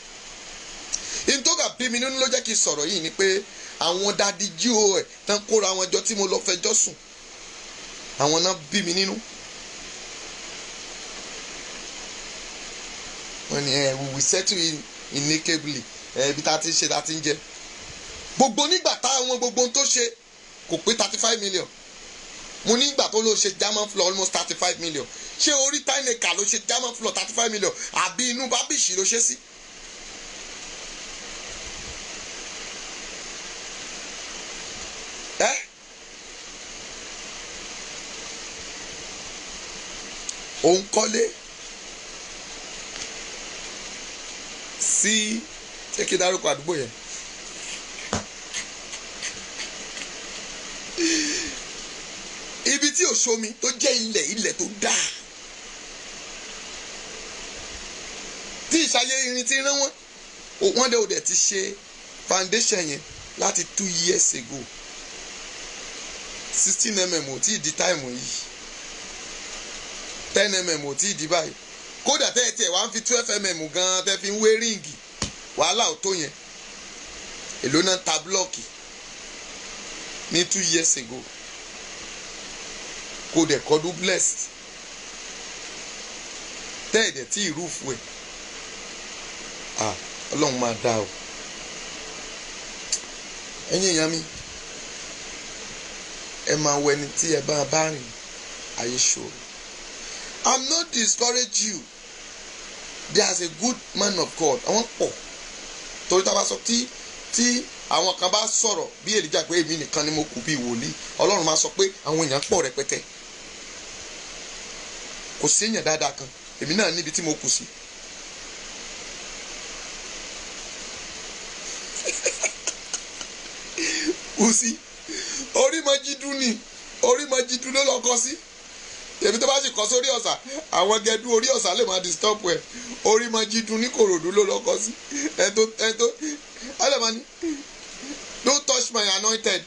Ìtọ́gà bí mi nínú ló jẹ́ kí n sọ̀rọ̀ yìí ni pé àwọn dadi jí o ẹ̀ tán kóra wọn jọ tí mo lọ fẹjọ́ sùn. Àwọn náà bí mi nínú. Wọ́n ní we will settle in amicably ibi tá a ti ń ṣe tá a ti ń jẹ. Gbogbo nígbà táwọn gbogbo tó ṣe kò pé 35 million. Mo nígbà tó ló ṣe German floor almost 35 million. Ṣé orí Taineka ló ṣe German floor 35 million àbí inú Bábìṣì ló ṣe sí? Òun kọ́lé sí ṣé kí dárúkọ àdúgbò yẹn. Ibi tí ò sómi tó jẹ́ ilẹ̀ tó dáa. Tí ìṣayé irin ti rán wọ́n dẹ̀ ò dẹ̀ ti ṣe foundation yẹn láti 2 years ago. 16mm ò tí ì di táìmù yìí. 10mm ò tí ì di báyìí. Kódà tẹ́ wá ń fi 12mm gan tẹ́ fi ń wé ríǹgì. Wàhálà ò tó yẹn. Èló náà ta blọ́ọ̀kì ní 2 years ago. Kò dẹ̀ kọ́ duplex. Tẹ́ẹ̀dẹ̀ tí ìrúfu ẹ̀. Ọlọ́run máa dá o. Ẹ̀yin èèyàn mi, ẹ máa wọ ẹni tí ẹ bá rìn ayé ṣòro. I'm not discourage you. There's a good man of God. Àwọn pọ̀. Torí tá a bá sọ tí àwọn kan bá sọ̀rọ̀ bí Èlíjà pé èmi nìkan ni mo kù bí wòlíì. Ọlọ́run máa sọ pé àwọn èèyàn pọ̀ rẹpẹtẹ. Kò sí èèyàn dáadáa kan. Èmi náà níbi tí mo kù sí. Kù sí. Orí mọ jídú ló lọ kọ sí. Èmi tó bá sì kọ sórí ọ̀sà, àwọn gẹdú orí ọ̀sà lè máa disturb ẹ̀. Orí mọ jídú ní Kòròdú ló lọ kọ sí. Ẹ̀tọ́ Alemani, don't touch my anointed.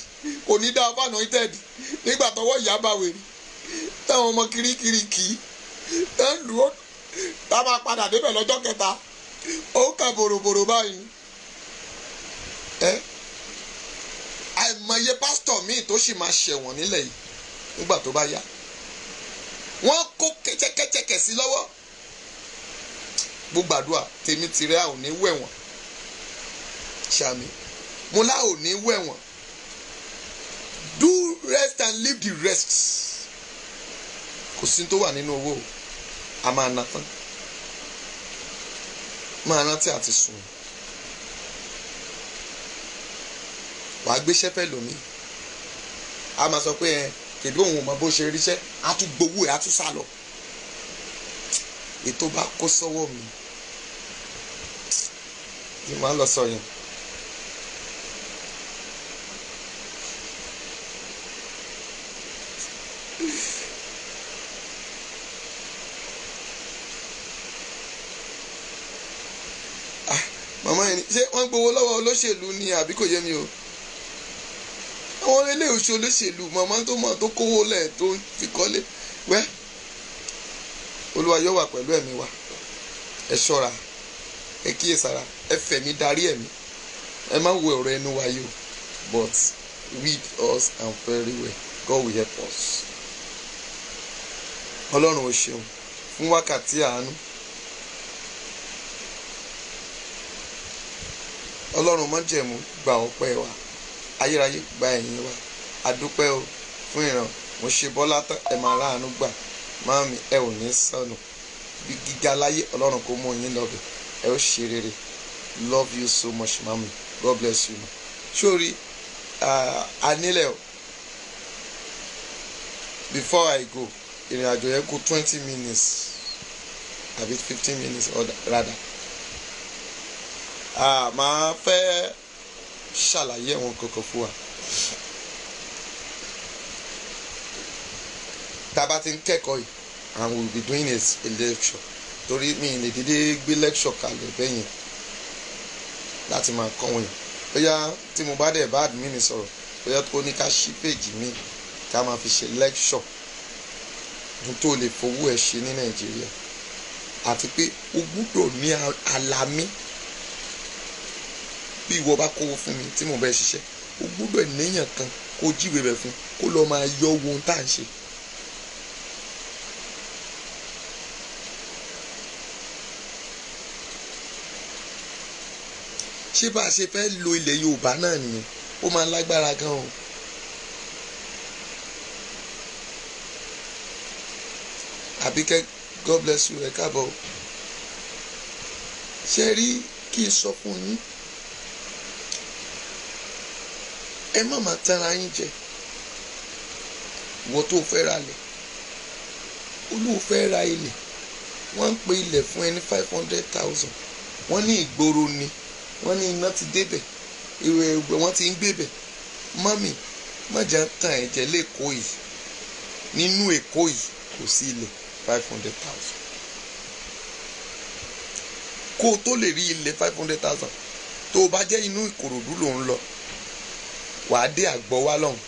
Kò ní dá ọba anointed. Nígbà tọwọ́ ìyá bá wèrè. Táwọn ọmọ kirikiri kì í. ẹ lù ó tá a máa padà débẹ̀ lọ́jọ́ kẹta ó kà bòròbòrò báyìí àìmọye pásítọ̀ míì tó sì máa ṣẹ̀wọ̀n nílẹ̀ yìí nígbà tó bá yá wọ́n kó kẹ́kẹ́kẹ́kẹ́ sí lọ́wọ́ gbogbo àdúrà tèmi tirẹ̀ a ò ní wẹ̀wọ̀n ṣàmì mo lá ò ní wẹ̀wọ̀n do rest and leave the rest kò sí tó wà nínú owó a máa ná tán máa rántí àti sùn wàá gbéṣẹ́ fẹ́ lómi a máa sọ pé kèdè òun ò mọ bó ṣe ríṣẹ́ á tún gbowó ẹ̀ á tún sá lọ ètò bá kó sọ́wọ́ mi ni màá lọ sọ yẹn. màmá yẹn ṣé wọ́n gbowó lọ́wọ́ olóṣèlú ni àbí kò yé mi o àwọn ilé oṣù olóṣèlú màmá tó mọ̀ tó kówó lẹ̀ tó fi kọ́lé wẹ́ Olúwa yóò wà pẹ̀lú ẹ̀mí wa ẹ ṣọ́ra ẹ kíyèsára ẹ fẹ̀mí darí ẹ̀mí ẹ má wo ọ̀rọ̀ ẹnu wa yìí o but read us and very well God will help us. Ọlọ́run ò ṣeun fún wákàtí àánú. Ọlọ́run májẹ̀mú gba ọpẹ́ wa ayérayé gba ẹ̀yìn wa adúpẹ́ o fún ìran mo ṣe bọ́lá tán ẹ máa ráàánú gbà máàmì ẹ ò ní sọnù bí gíga láyé Ọlọ́run kò mú yín lọ́bẹ̀ ẹ ó ṣe rere love you so much mami God bless you sórí anílẹ̀ o before I go ìrìn àjò yẹn kù 20 minutes àbí 15 minutes or rather màá fẹ́ ṣàlàyé àwọn kankan fún wa tá a bá ti ń kẹ́kọ̀ọ́ yìí and we will be doing a lecture torí mi lè dédé gbé lecture kalẹ̀ bẹ́yìn láti máa kọ́ wọn yìí bóyá tí mo bá dẹ̀ bá admin sọ̀rọ̀ bóyá tó ní ká ṣí péjì mi ká máa fi ṣe lecture tó lè fowó ẹ̀ ṣe ní Nàìjíríà àti pé o gbúdọ̀ ní alámí bí ìwọ bá kówó fún mi tí mo bẹ ṣiṣẹ́ o gbúdọ̀ níyàn kan kó jíwèé bẹ̀ fún kó lọ́ọ́ máa yọ ohun tá à ń ṣe. ṣé bá a ṣe fẹ́ lo ilẹ̀ Yorùbá náà nìyẹn ó máa lágbára gan o. Àbíkẹ́ God bless you ẹ káàbọ̀ ṣe rí kí n sọ fún yín ẹ má máa tara yín jẹ ìwọ tó fẹ́ ra lẹ̀ olóò fẹ́ ra ilẹ̀ wọ́n ń pe ilẹ̀ fún ẹni 500,000 wọ́n ní ìgboro ni wọ́n ní iná ti débẹ̀ ìwé wọ́n ti ń gbébẹ̀ mọ́mì mọ̀jà ń tàn ẹ̀jẹ̀ lẹ́kọ̀ọ́ yìí nínú Èkó yìí kò sí ilẹ̀ 500,000 kó o tó lè rí ilẹ̀ 500,000 tó o bá jẹ́ inú Ìkòròdú ló ń lọ wàá dé Àgbọ̀wá lọ́hùn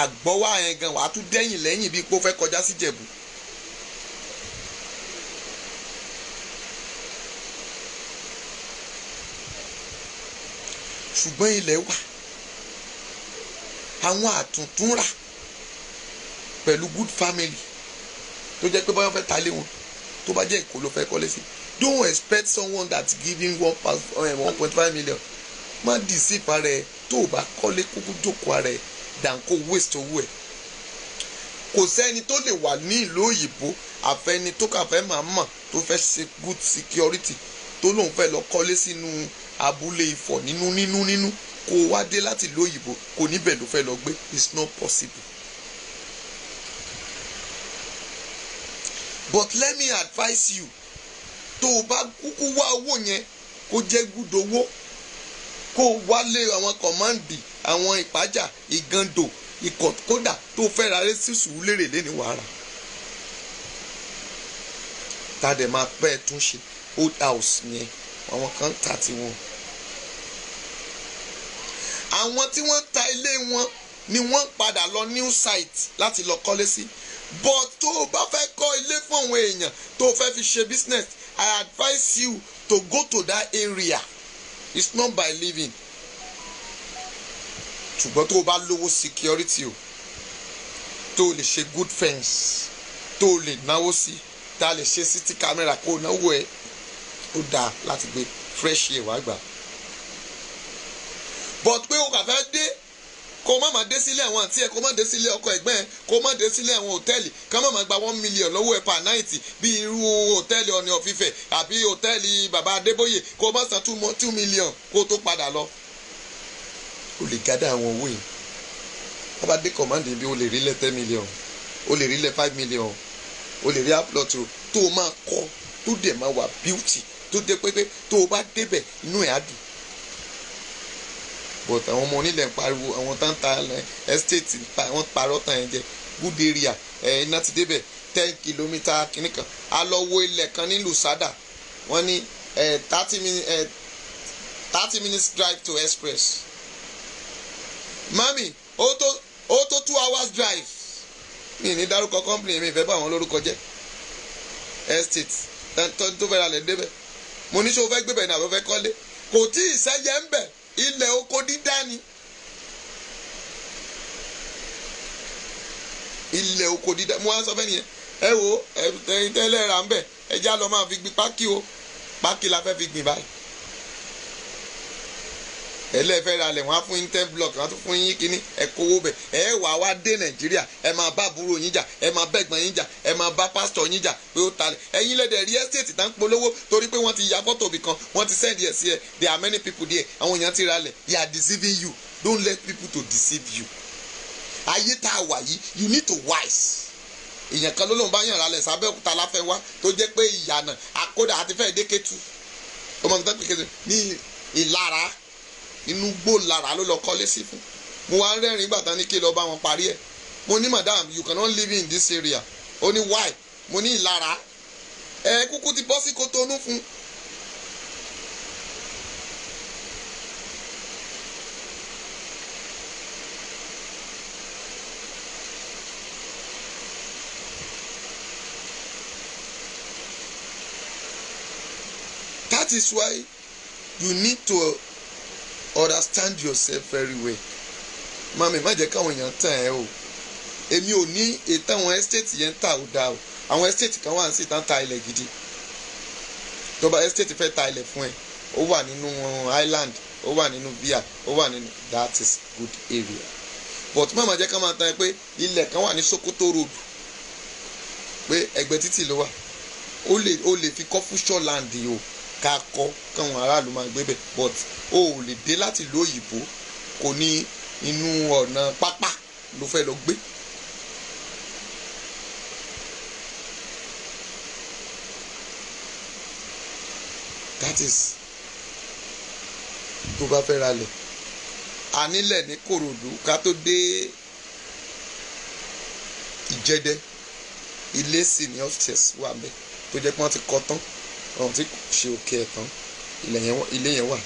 Àgbọ̀wá yẹn gan wàá tún dẹ́yìn lẹ́yìn bíi pé ó fẹ́ kọjá sí Jẹ̀bú. ṣùgbọ́n ilẹ̀ wà àwọn àtúntúnrà pẹ̀lú good family tó jẹ́ pé báyọ̀ fẹ́ ta lé wọn tó bá jẹ́ Èkó ló fẹ́ kọ́lé sí don't expect someone that's giving 1.5 million má deceive ara ẹ tó o bá kọ́lé kúkú jókòó ara ẹ dàn kó waste owó ẹ kò sẹ́ni tó lè wà ní ìlú òyìnbó àfẹni tó kà fẹ́ máa mọ̀ tó fẹ́ ṣe good security tó lóun fẹ́ lọ kọ́lé sínú abúlé Ifọ̀ nínú kó wá dé láti ìlú òyìnbó kò níbẹ̀ ló fẹ́ lọ gbé it's not possible. But let me advise you tó o bá kúkú wá owó yẹn kó jẹ́ gúdò owó kó o wálé àwọn kọ̀máǹdì àwọn ìpájà ìgàndò ikọ̀ kódà tó fẹ́ ra rẹ́ sí Sùúrùlérè lé ní wàrà tá a dẹ̀ máa pẹ́ tún ṣe old house yẹn àwọn kan tà tiwọn àwọn tí wọ́n ta ilé wọn ni wọ́n padà lọ new site láti lọ kọ́lé sí but tó o bá fẹ́ kọ́ ilé fún àwọn èèyàn tó o fẹ́ fi ṣe business, I advise you to go to that area. It's not by living. Ṣùgbọ́n tó o bá lówó security o, tó o lè ṣe good fence, tó o lè náwó sí, tá a lè ṣe city camera kó o náwó ẹ̀, ó dáa láti gbé fresh air wá gbà. But pé o kà fẹ́ dé, kó má máa dé sílé àwọn àǹtí ẹ, kó má dé sílé ọkọ ẹ̀gbọ́n ẹ, kó má dé sílé àwọn hòtẹ́ẹ̀lì, ká má máa gba 1 million lọ́wọ́ ẹ per night bí irú hòtẹ́ẹ̀lì Ọọ̀ni of Ifẹ̀ àbí hòtẹ́ẹ̀lì Bàbá Adébóyè, kó má san 2 million kó tó padà lọ. O lè gádà àwọn owó yìí. Wọ́n bá dé command bí o lè rí lẹ̀ 10 million, o lè rí lẹ̀ 5 million, o lè rí upload tó o máa kọ́ tó dẹ̀ máa wà beauty tó dé pé tó o bá débẹ̀ inú ẹ̀ á dùn. But àwọn ọmọ onílẹ̀ ń pariwo, àwọn tán ta estate wọ́n parọ́ tàn ẹ̀ jẹ good area iná ti débẹ̀ 10 kilometre kìíní kan. A lọ wo ilẹ̀ kan ní Lusada, wọ́n ní 30 minutes drive to express. Mami, ó tó 2 hours drive. Mi ní dárúkọ company mi ìfẹ́ bá àwọn lórúkọ jẹ́ estate tó fẹ́ ra lẹ̀ débẹ̀. Mo ní ṣé o fẹ́ gbé bẹ̀ ní àbẹ́ fẹ́ kọ́lé, kò tí ì sẹ́yẹ ń bẹ̀. Ilẹ̀ oko dídá ni. Ilẹ̀ oko dídá. Mo wá sọ fẹ́ nìyẹn. Ẹ wo tẹ́lẹ̀ ra ń bẹ̀. Ẹ já lọ máa fi gbin pákí o. Pákí la fẹ́ fi gbìn báyìí. Ẹlẹ́fẹ́ ra lẹ̀ wọ́n á fún yín 10 block, wọ́n á tún fún yín kíní. Ẹ kówó bẹ̀. Ẹ wá dé Nàìjíríà. Ẹ máa bá àbúrò yín jà. Ẹ máa bẹ́gbọ́n yín jà. Ẹ máa bá pásítọ̀ yín jà pé ó talẹ̀. Ẹ̀yin lẹ́dẹ̀ rí estate tá ń polówó torí pé wọ́n ti ya fọ́tò bì kan. Wọ́n ti send ẹ̀ sí ẹ. There are many people there. Àwọn èèyàn ti ra lẹ̀. They are deceiving you. Don't let people to deceive you. Ayé tá a wà yìí, you need to wise. Èèyàn kan ló lóun bá yàn ra lẹ̀ sábẹ́òkúta láfẹ́ wá tó jẹ́ pé ìyànà àkódà àti fẹ́ẹ̀ dé Kétu. Ọmọ mi tán pé Kétu ní Ìlara. Inú gbó Lára ló lọ kọ́lé sí fún. Mo wá ń rẹ́rìn-ín gbàtà ní kí lọ bá wọn parí ẹ̀. Mo ní madam, you cannot live in this area. Ó ní why? Mo ní Ìlara. Kúkú ti bọ́ sí Kótónú fún. That is why you need to understand yourself very well. Mami, má jẹ́ káwọn èèyàn tàn ẹ́ o. Èmi ò ní ètò àwọn estate yẹn tà ó dá o. Àwọn estate kan wà sí tán ta ilẹ̀ gidi. Tó bá estate fẹ́ ta ilẹ̀ fún ẹ, ó wà nínú island, ó wà nínú via, ó wà nínú that is good area. But má má jẹ́ ká máa tàn ẹ́ pé ilẹ̀ kan wà ní Sokoto road pé ẹgbẹ́ títì ló wà. Ó lè fi kọ́ future land yìí o. Ká kọ́ káwọn aráàlú máa gbé bẹ̀, but o ò lè dé láti ìlú òyìnbó kò ní inú ọ̀nà pápá ló fẹ́ lọ gbé. That is tó bá fẹ́ ra lẹ̀. A nílẹ̀ ní Kòròdú ká tó dé Ìjẹ̀dẹ̀, ilé senior officers wà bẹ́ẹ̀ tó jẹ́ pé wọ́n ti kọ́ tán. Ọ̀hún tí kò ṣe òkè ẹ̀ tán ilé yẹn wà.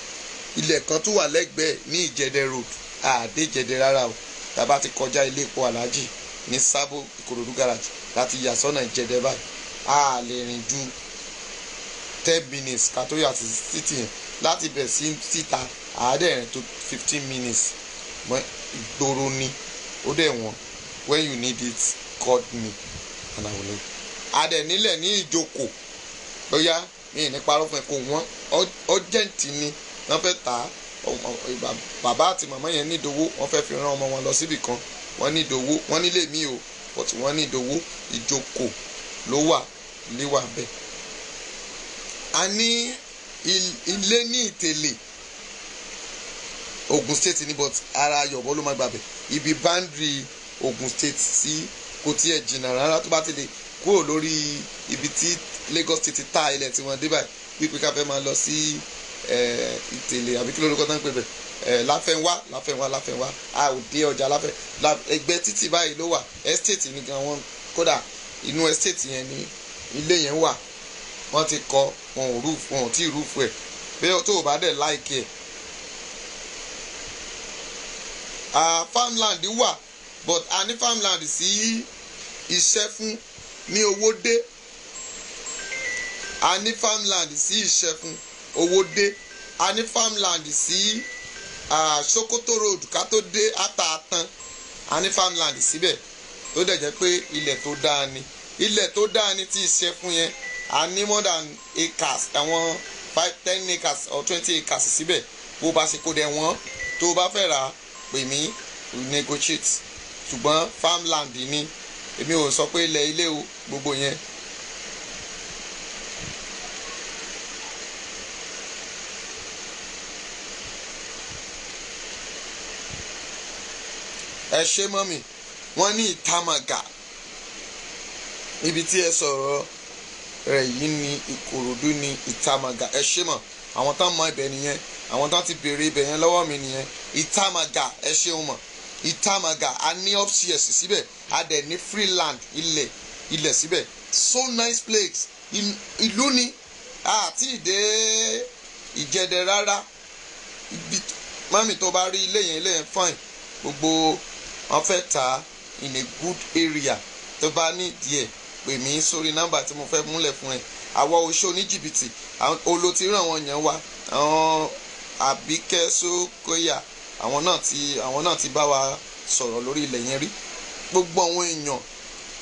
Ilẹ̀ kan tún wà lẹ́gbẹ̀ẹ́ ní Ìjẹ̀dẹ̀ road, àdé Ìjẹ̀dẹ̀ rárá o. Tàbá ti kọjá ilé epo Aláàjì ní Sábò Ìkòròdú garage láti yà sọ́nà Ìjẹ̀dẹ̀ báyìí. A lè rìn ju 10 minutes ká tó yà sí títì yẹn. Láti bẹ̀ sí síta àádẹ́rìn tó 15 minutes. Ìgboro ni ó dẹ̀ wọ́n. When you need it, call me and I will help. Adẹ̀ nílẹ̀ ní Ìjókòó. Bóyá mi ní parọ́ fún ẹ kó wọ́n urgent ni wọ́n fẹ́ tà á. Bàbá àti màmá yẹn nídòwó, wọ́n fẹ́ fi rán ọmọ wọn lọ síbì kan. Wọ́n nídòwó, wọ́n nílé mi o, but wọ́n nídòwó. Ìjókòó ló wà, ilé wà bẹ́ẹ̀. A ní ilé ní Ìtẹ̀lẹ̀, Ogun State ni, but ara Yọ̀bọ̀ ló máa gbàbẹ̀. Ibi boundary Ogun State sí kò tiẹ̀ jìnnà rárá tó bá ti lè kúrò lórí ibi tí Lagos State ta ilẹ̀ tí wọ́n dé báyìí. Pípé ká fẹ́ máa lọ sí Ìtẹ̀lẹ̀ àbí kí lórúkọ tán pè bẹ̀. Láfẹnwá a ò dé ọjà Láfẹ́. Ẹgbẹ́ títì báyìí ló wà. Estate ni gan wọn, kódà inú estate yẹn ni ilé yẹn wà. Wọ́n ti kọ́, wọn ò tí ì rúfu ẹ̀. Bẹ́ẹ̀ tó o bá dẹ̀ like ẹ̀. Farmland wà, but a ní farmland sí Ìṣẹ́fún ní Owódé, a ní farmland sí Ìṣẹ́fún Owódé, a ní farmland sí Sokoto road ká tó dé Àtàtàn, a ní farmland síbẹ̀ tó dẹ̀ jẹ́ pé ilẹ̀ tó dáa ni. Ilẹ̀ tó dáa ni ti Ìṣẹ́fún yẹn, a ní more than acres, àwọn 10 acres or 20 acres síbẹ̀. Bó bá ṣe kó dẹ̀ wọ́n tó bá fẹ́ rà pè mí negotiate, ṣùgbọ́n farmland ni, èmi ò sọ pé ilẹ̀ ilé o, gbogbo yẹn. Ẹ ṣé mọ́mì, wọ́n ní Ìtàmàgà, ibi tí ẹ sọ̀rọ̀ rẹ̀ yìí ní Ìkòròdú ní Ìtàmàgà. Ẹ ṣé mọ̀, àwọn tán mọ ibẹ̀ nìyẹn, àwọn tán ti béèrè ibẹ̀ yẹn lọ́wọ́ mi nìyẹn. Ìtàmàgà, ẹ ṣeun mọ̀. Ìtàmàgà, a ní upstairs síbẹ̀, a dẹ̀ ní free land, ilẹ̀ síbẹ̀. So nice place, ìlú ni, àti ìdè Ìjẹ̀dẹ̀ rárá. Mọ́mì tó bá rí ilé yẹn fine, gbogbo wọn fẹ́ tà in a good area. Tó bá ní díẹ̀ pè mí sórí nọ́mbà tí mo fẹ́ múlẹ̀ fún ẹ. Àwọn oṣó ní jìbìtì, olo ti ràn wọ́n yẹn wá, àwọn Àbíkẹ́ Sókóyà, àwọn náà ti bá wa sọ̀rọ̀ lórí ilẹ̀ yẹn rí. Gbogbo àwọn èèyàn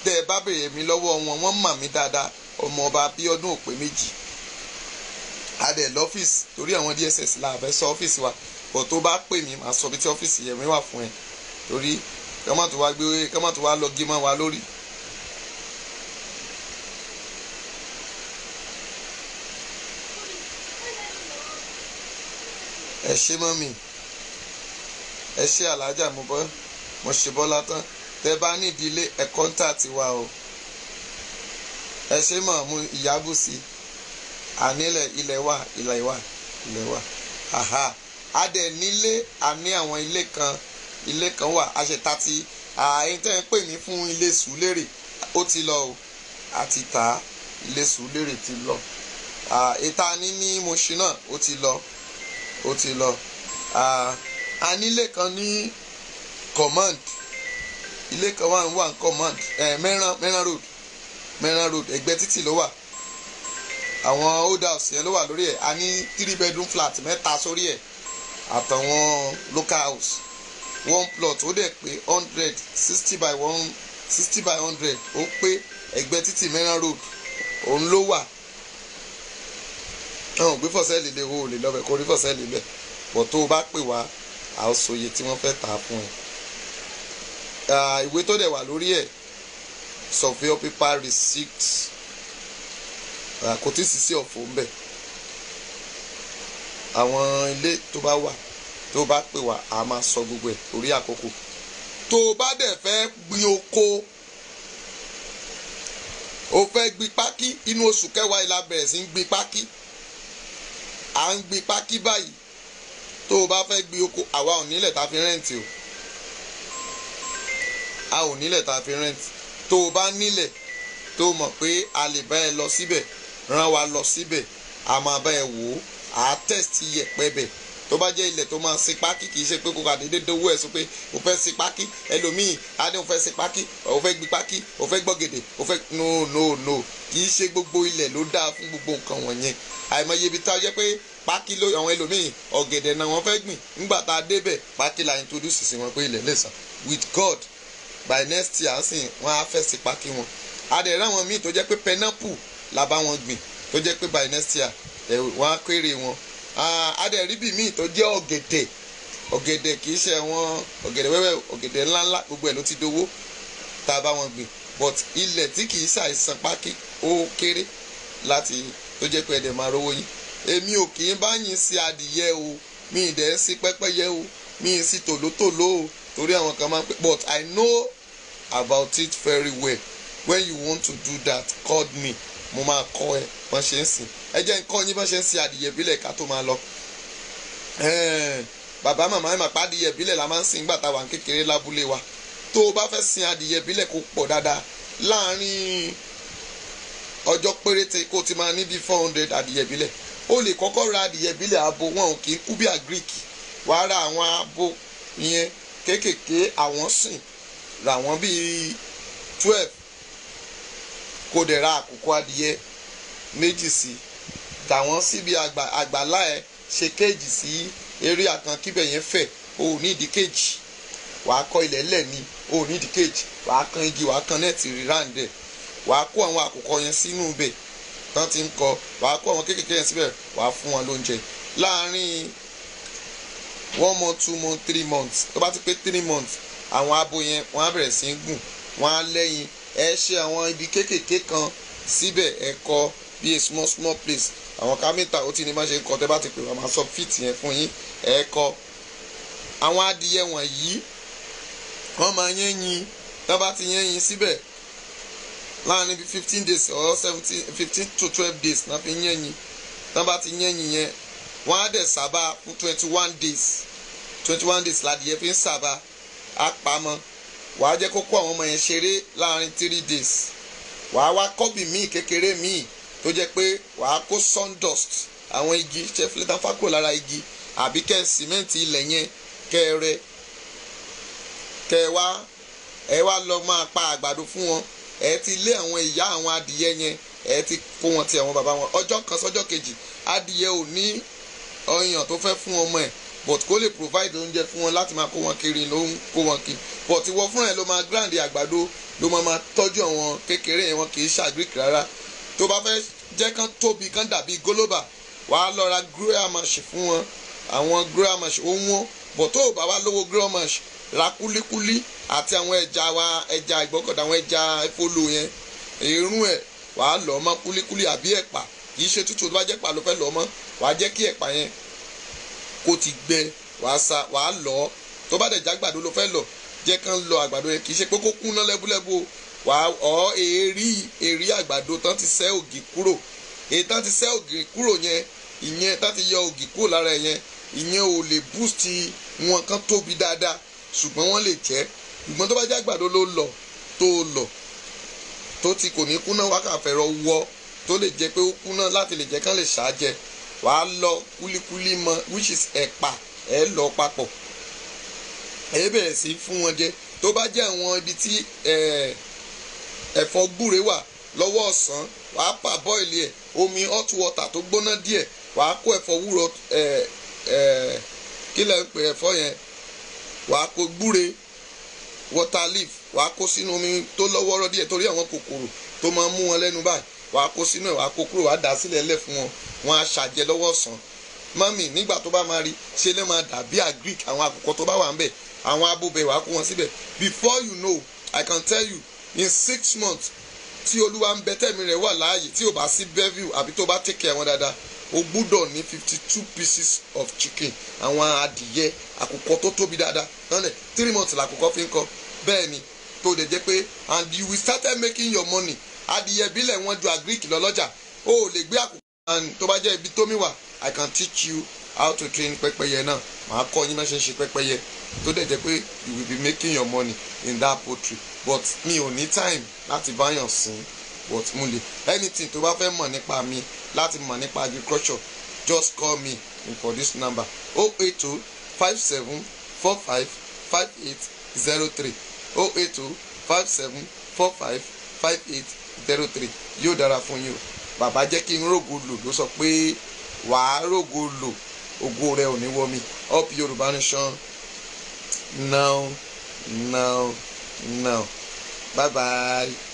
tẹ́ ẹ bá béèrè mi lọ́wọ́ wọn, wọ́n mà mí dáadáa. Ọmọọba Abíọ́dún ò pé méjì. A dẹ̀ lọ́fíìsì torí àwọn DSS la fẹ́ sọ ọ́fíìsì wa, bọ̀ tó bá pè mí màá sọ bí tí ọ́fíìsì yẹn mi wà fún ẹ, torí kọ́mọ̀ tó wá lọ gé mọ́ wa lórí. Ẹ ṣé mọ́mì, ẹ ṣé alájà, mo ṣe Bọ́lá tán. Tẹ́ bá ní ìdílé ẹ kọ́ńtàtì wa o. Ẹ ṣé mọ̀ mú Ìyábùsí, ànílẹ̀ ilẹ̀ wà. Aha, a dẹ̀ nílé, a ní àwọn ilé kan wà, a ṣe tàti. Ẹ̀yin tẹ́ ń pè mí fún ilé Sùúlérè, ó ti lọ o, àti tà ilé Sùúlérè ti lọ. Ìta ní Mùṣín náà ó ti lọ. A nílé kan ní Command, ilé kan wà ní Command, Mẹ́rán road ẹgbẹ́ títì ló wà. Àwọn old house yẹn ló wà lórí ẹ̀. A ní 3 bedroom flat 3 sórí ẹ̀, àtàwọn local house. One plot ó dẹ̀ pé 100 60 by 100 ó pé ẹgbẹ́ títì Mẹ́rán road òun ló wà. Àwọn gbé fọ̀sẹ́ẹ̀lì lè wo lè lọ́bẹ̀ kó rí fọ̀sẹ́ẹ̀lì lẹ̀, bọ̀ tó o bá pè wá àsòye tí wọ́n fẹ́ tà á fún ẹ. Ìwé tó dẹ̀ wà lórí ẹ̀, surveyor paper receipt, kò tí ì sí ọ̀fọ̀ ń bẹ̀. Àwọn ilé tó bá wà tó bá pè wá a máa sọ gbogbo ẹ̀ orí àkókò. Tó o bá dẹ̀ fẹ́ gbin oko, o fẹ́ gbin pákí, inú oṣù kẹwàá ìlà bẹ̀rẹ̀ sí ń gbin pákí. À ń gbin pákí báyìí. Tó o bá fẹ́ gbin oko, àwa ò nílẹ̀ tá fi rẹ́ǹtì o. A ò nílẹ̀ tá fi rẹ́ǹtì. Tó o bá nílẹ̀ tó o mọ̀ pé a lè bá ẹ lọ síbẹ̀, rán wa lọ síbẹ̀, a máa bá ẹ wò ó, à á test iyẹ̀pẹ̀ bẹ̀. Tó bá jẹ́ ilẹ̀ tó máa ṣe pákí, kì í ṣe pé kó kà déédéé dówó ẹ̀ sọ pé o fẹ́ ṣe pákí, ẹlòmíì á ní o fẹ́ ṣe pákí, o fẹ́ gbin pákí, o fẹ́ gbọ́gẹ̀dẹ̀, o fẹ́ no, kì í ṣe gbogbo ilẹ̀ ló dáa fún gbogbo nǹkan wọ̀nyẹn. Àìmọye ibi tá a jẹ́ pé pákí ló àwọn ẹlòmíì ọ̀gẹ̀dẹ̀ náà wọ́n fẹ́ gbìn, nígbà tá a débẹ̀ pákí la introduce sí wọn pé ilẹ̀ lè sàn. With God, by next year sìn wọ́n á fẹ́ ṣe pákí wọn. A dẹ̀ ráwọn míì tó jẹ́ pé pineapple la bá wọn gbìn, tó jẹ́ pé by next year wọ́n á kéré wọn. Adẹ̀ríbì míì tó jẹ́ ọ̀gẹ̀dẹ̀ kì í ṣe àwọn ọ̀gẹ̀dẹ̀ wẹ́wẹ́, ọ̀gẹ̀dẹ̀ ńláńlá, gbogbo ẹ̀ ló ti dowó tá a bá wọn gbìn. But ilẹ̀ tí kì í ṣàìsàn pákí ó kéré láti tó jẹ́ pé ẹ̀dẹ̀ máa rówó yín. Èmi ò kì í bá yín sí adìyẹ o, mi ì dẹ̀ ń sí pẹ́pẹ́yẹ o, mi ì sí tòlótòló o, torí àwọn kan máa ń pè. But I know about it very well. When you want to do that, call me. Mo máa kọ́ ẹ bọ́n ṣe ń sìn. Ẹ jẹ́ nǹkan yín bọ́n ṣe ń sin adìyẹ bílẹ̀ ká tó máa lọ. Bàbá màmá ẹ̀ mà pa adìyẹ bílẹ̀ la máa ń sìn nígbà táwa kékeré lábúlé wa. Tó o bá fẹ́ sin adìyẹ bílẹ̀ kó pọ̀ dáadáa, láàárín ọjọ́ péréte kó o ti máa ní bí 400 adìyẹ bílẹ̀. O lè kọ́kọ́ ra adìyẹ bílẹ̀ abo, wọn ò kì í kú bí àgíríkì. Wàá ra àwọn abo yẹn kéékèèké, àwọn sìn ra wọn bíi 12 kó dẹ̀ ra àkùkọ adìyẹ méjì sí, dà wọ́n síbi àgbàlá ẹ̀, ṣe kéèjì sí eré àkàn kíbẹ̀ yẹn fẹ̀, o ò ní ìdí kéèjì, wàá kọ́ ilẹ̀ lẹ̀ ni, o ò ní ìdí kéèjì, wàá kan igi, wàá kan nẹ́ẹ̀tì ríràǹdẹ̀, wàá kó àwọn àkùkọ yẹn sínú ibẹ̀ tán ti ń kọ, wàá kó àwọn kéékèèké yẹn síbẹ̀, wàá fún wọn lóúnjẹ láàárín 1 month 2 months 3 months. Tó bá ti pé 3 months, àwọn abo yẹn wọ́n á bẹ̀rẹ̀ sí í gùn, wọ́n á lẹ́yìn, ẹ ṣe àwọn ibi kéékèèké kan síbẹ̀, ẹ kọ́ bí a small place. Àwọn kámẹ́ntà ó ti ní má ṣe ń kọ́, tẹ́ bá ti pè wọ́n máa sọ fit yẹn fún yín, ẹ kọ́. Àwọn adìyẹ wọ̀nyí wọ́n máa yẹ́yin, tó bá ti yẹ́yin síbẹ̀ láàrin bí 15 days or 15 to 12 days náà fi yẹ́yin, tó bá ti yẹ́yin yẹn wọ́n á dẹ̀ sábà fún 21 days ládìyẹ fi ń sábà á pamọ́. Wàá jẹ́ kó kó àwọn ọmọ yẹn ṣeré láàrin 3 days. Wàá wá kọ́bì míì kékeré míì tó jẹ́ pé wàá kó sawdust, àwọn igi ṣẹfìlẹ́tà fákò lára igi, àbí kẹ́ sìmẹ́ǹtì ilẹ̀ yẹn kẹ́rẹ́, ẹ wá lọ máa pa àgbàdo fún wọn. Ẹ ti lé àwọn ìyá àwọn adìyẹ yẹn, ẹ ti kó wọn ti àwọn bàbá wọn. Ọjọ́ kan sọ́jọ́ kejì adìyẹ ò ní ọyàn tó fẹ́ fún ọmọ ẹ̀, but kó lè provide oúnjẹ fún wọn láti máa kó wọn kiri ló ń kó wọn kiri. But ìwọ fúnra ẹ̀ ló máa grind àgbàdo, ló máa tọ́jú àwọn kékeré yẹn, wọn kì í ṣàgrík rárá. Tó bá fẹ́ jẹ́ kán tóbi kán dàbí gólóbà, wàá lọ ra grower mash fún wọn. Àwọn grower mash ó wọ́n, but tó o bá wá lówó grower mash, ra kúlíkúlí àti àwọn ẹja ìgbọ́kọ̀dá, àwọn ẹja ìfolo yẹn, èrún ẹ̀ wàá lọ mọ́ kúlíkúlí àbí ẹ̀pà, kì í ṣe tútù. Tó bá jẹ́ ẹ̀pà ló fẹ́ lọ mọ́, wàá jẹ́ kí ẹ̀pà yẹn kó ti gbẹ, wàá lọ. Tó bá dẹ̀ jẹ́ àgbàdo ló fẹ́ lọ, jẹ́ kán lọ àgbàdo yẹn, kì í ṣe pé kó kúná lẹ́búlẹ́bú. Wàá èrí àgbàdo tán ti sẹ́ ògì kúrò, èyí tán ti sẹ́ ògì kúrò yẹn, ìyẹn tán ti yọ ògì kúrò lára yẹn, ìyẹn ò lè boost wọn kán tóbi dáadáa, ṣùgbọ́n wọ́n lè jẹ́. Ṣùgbọ́n tó bá jẹ́ àgbàdo ló lọ tó ti kò ní kúná, wákàfẹ́rọ wọ́ tó lè jẹ́ pé ó kúná láti lè jẹ́ kán lè ṣáájẹ, wàá lọ kúlíkúlí mọ́, which is ẹ̀pà, ẹ lọ papọ̀, ẹ bẹ̀rẹ̀ sí fún wọn jẹ. Tó bá jẹ́ àwọn ibi tí ẹ̀fọ́ gbúre wà lọ́wọ́ ọ̀sán, wàá pa bọ́ìlì ẹ̀, omi hot water tó gbóná díẹ̀, wàá kó ẹ̀fọ́ wúro kí lẹ̀ ń pè ẹ̀fọ́ yẹn, wàá kó gbúre water leaf, wàá kó sínú omi tó lọ́wọ́rọ́ díẹ̀ torí àwọn kòkòrò tó máa ń mú wọn lẹ́nu báyìí, wàá kó sínú ẹ̀, wàá kó kúrò, wàá dà sílẹ̀ lẹ̀ fún wọn, wọn á ṣàjẹ lọ́wọ́ ọ̀sán. Mọ́mì nígbà tó bá máa rí ṣe lè máa dàbí agric, àwọn àkùkọ tó bá wà ń bẹ̀, àwọn abóbẹ̀ wàá kó wọn síbẹ̀. Before you know, I can tell you, in 6 months tí olúwa ń bẹ tẹ̀mí rẹ̀ wà láàyè, tí ò bá sí beville àbí tó bá take care wọn dáadáa, o gbúdọ̀ ní 52 pieces of chicken, àwọn adìyẹ àkùkọ tó tóbi dáadáa. 3 months làkùkọ fi ń kọ, bẹ́ẹ̀ ni tó dẹ̀ jẹ́ pé, and you will start making your money. Adìyẹ bílẹ̀ wọn ju agric lọ lọ́jà, o ò lè gbé àkùkọ. And tó bá jẹ́ ibi tómi wà, I can teach you how to train pẹ́pẹ́yẹ náà, màá kọ́ yín mẹ́sẹ̀ ṣe pẹ́pẹ́yẹ, tó dẹ̀ jẹ́ pé you will be making your money in that poultry. But mi ò ní time láti báyàn sìn, but mo lè anything tó bá fẹ́ mọ̀ nípa mi, láti mọ̀ nípa agriculture, just call me for this number 082 57 45 5803 082 57 45 5803. Yóò dára fún yín o. Bàbá jẹ́ kí n rógo lò ló sọ pé wàá rógo lò, ògo rẹ ò ní wọ́ mi. Up Yorùbá Nation now. Bye bye.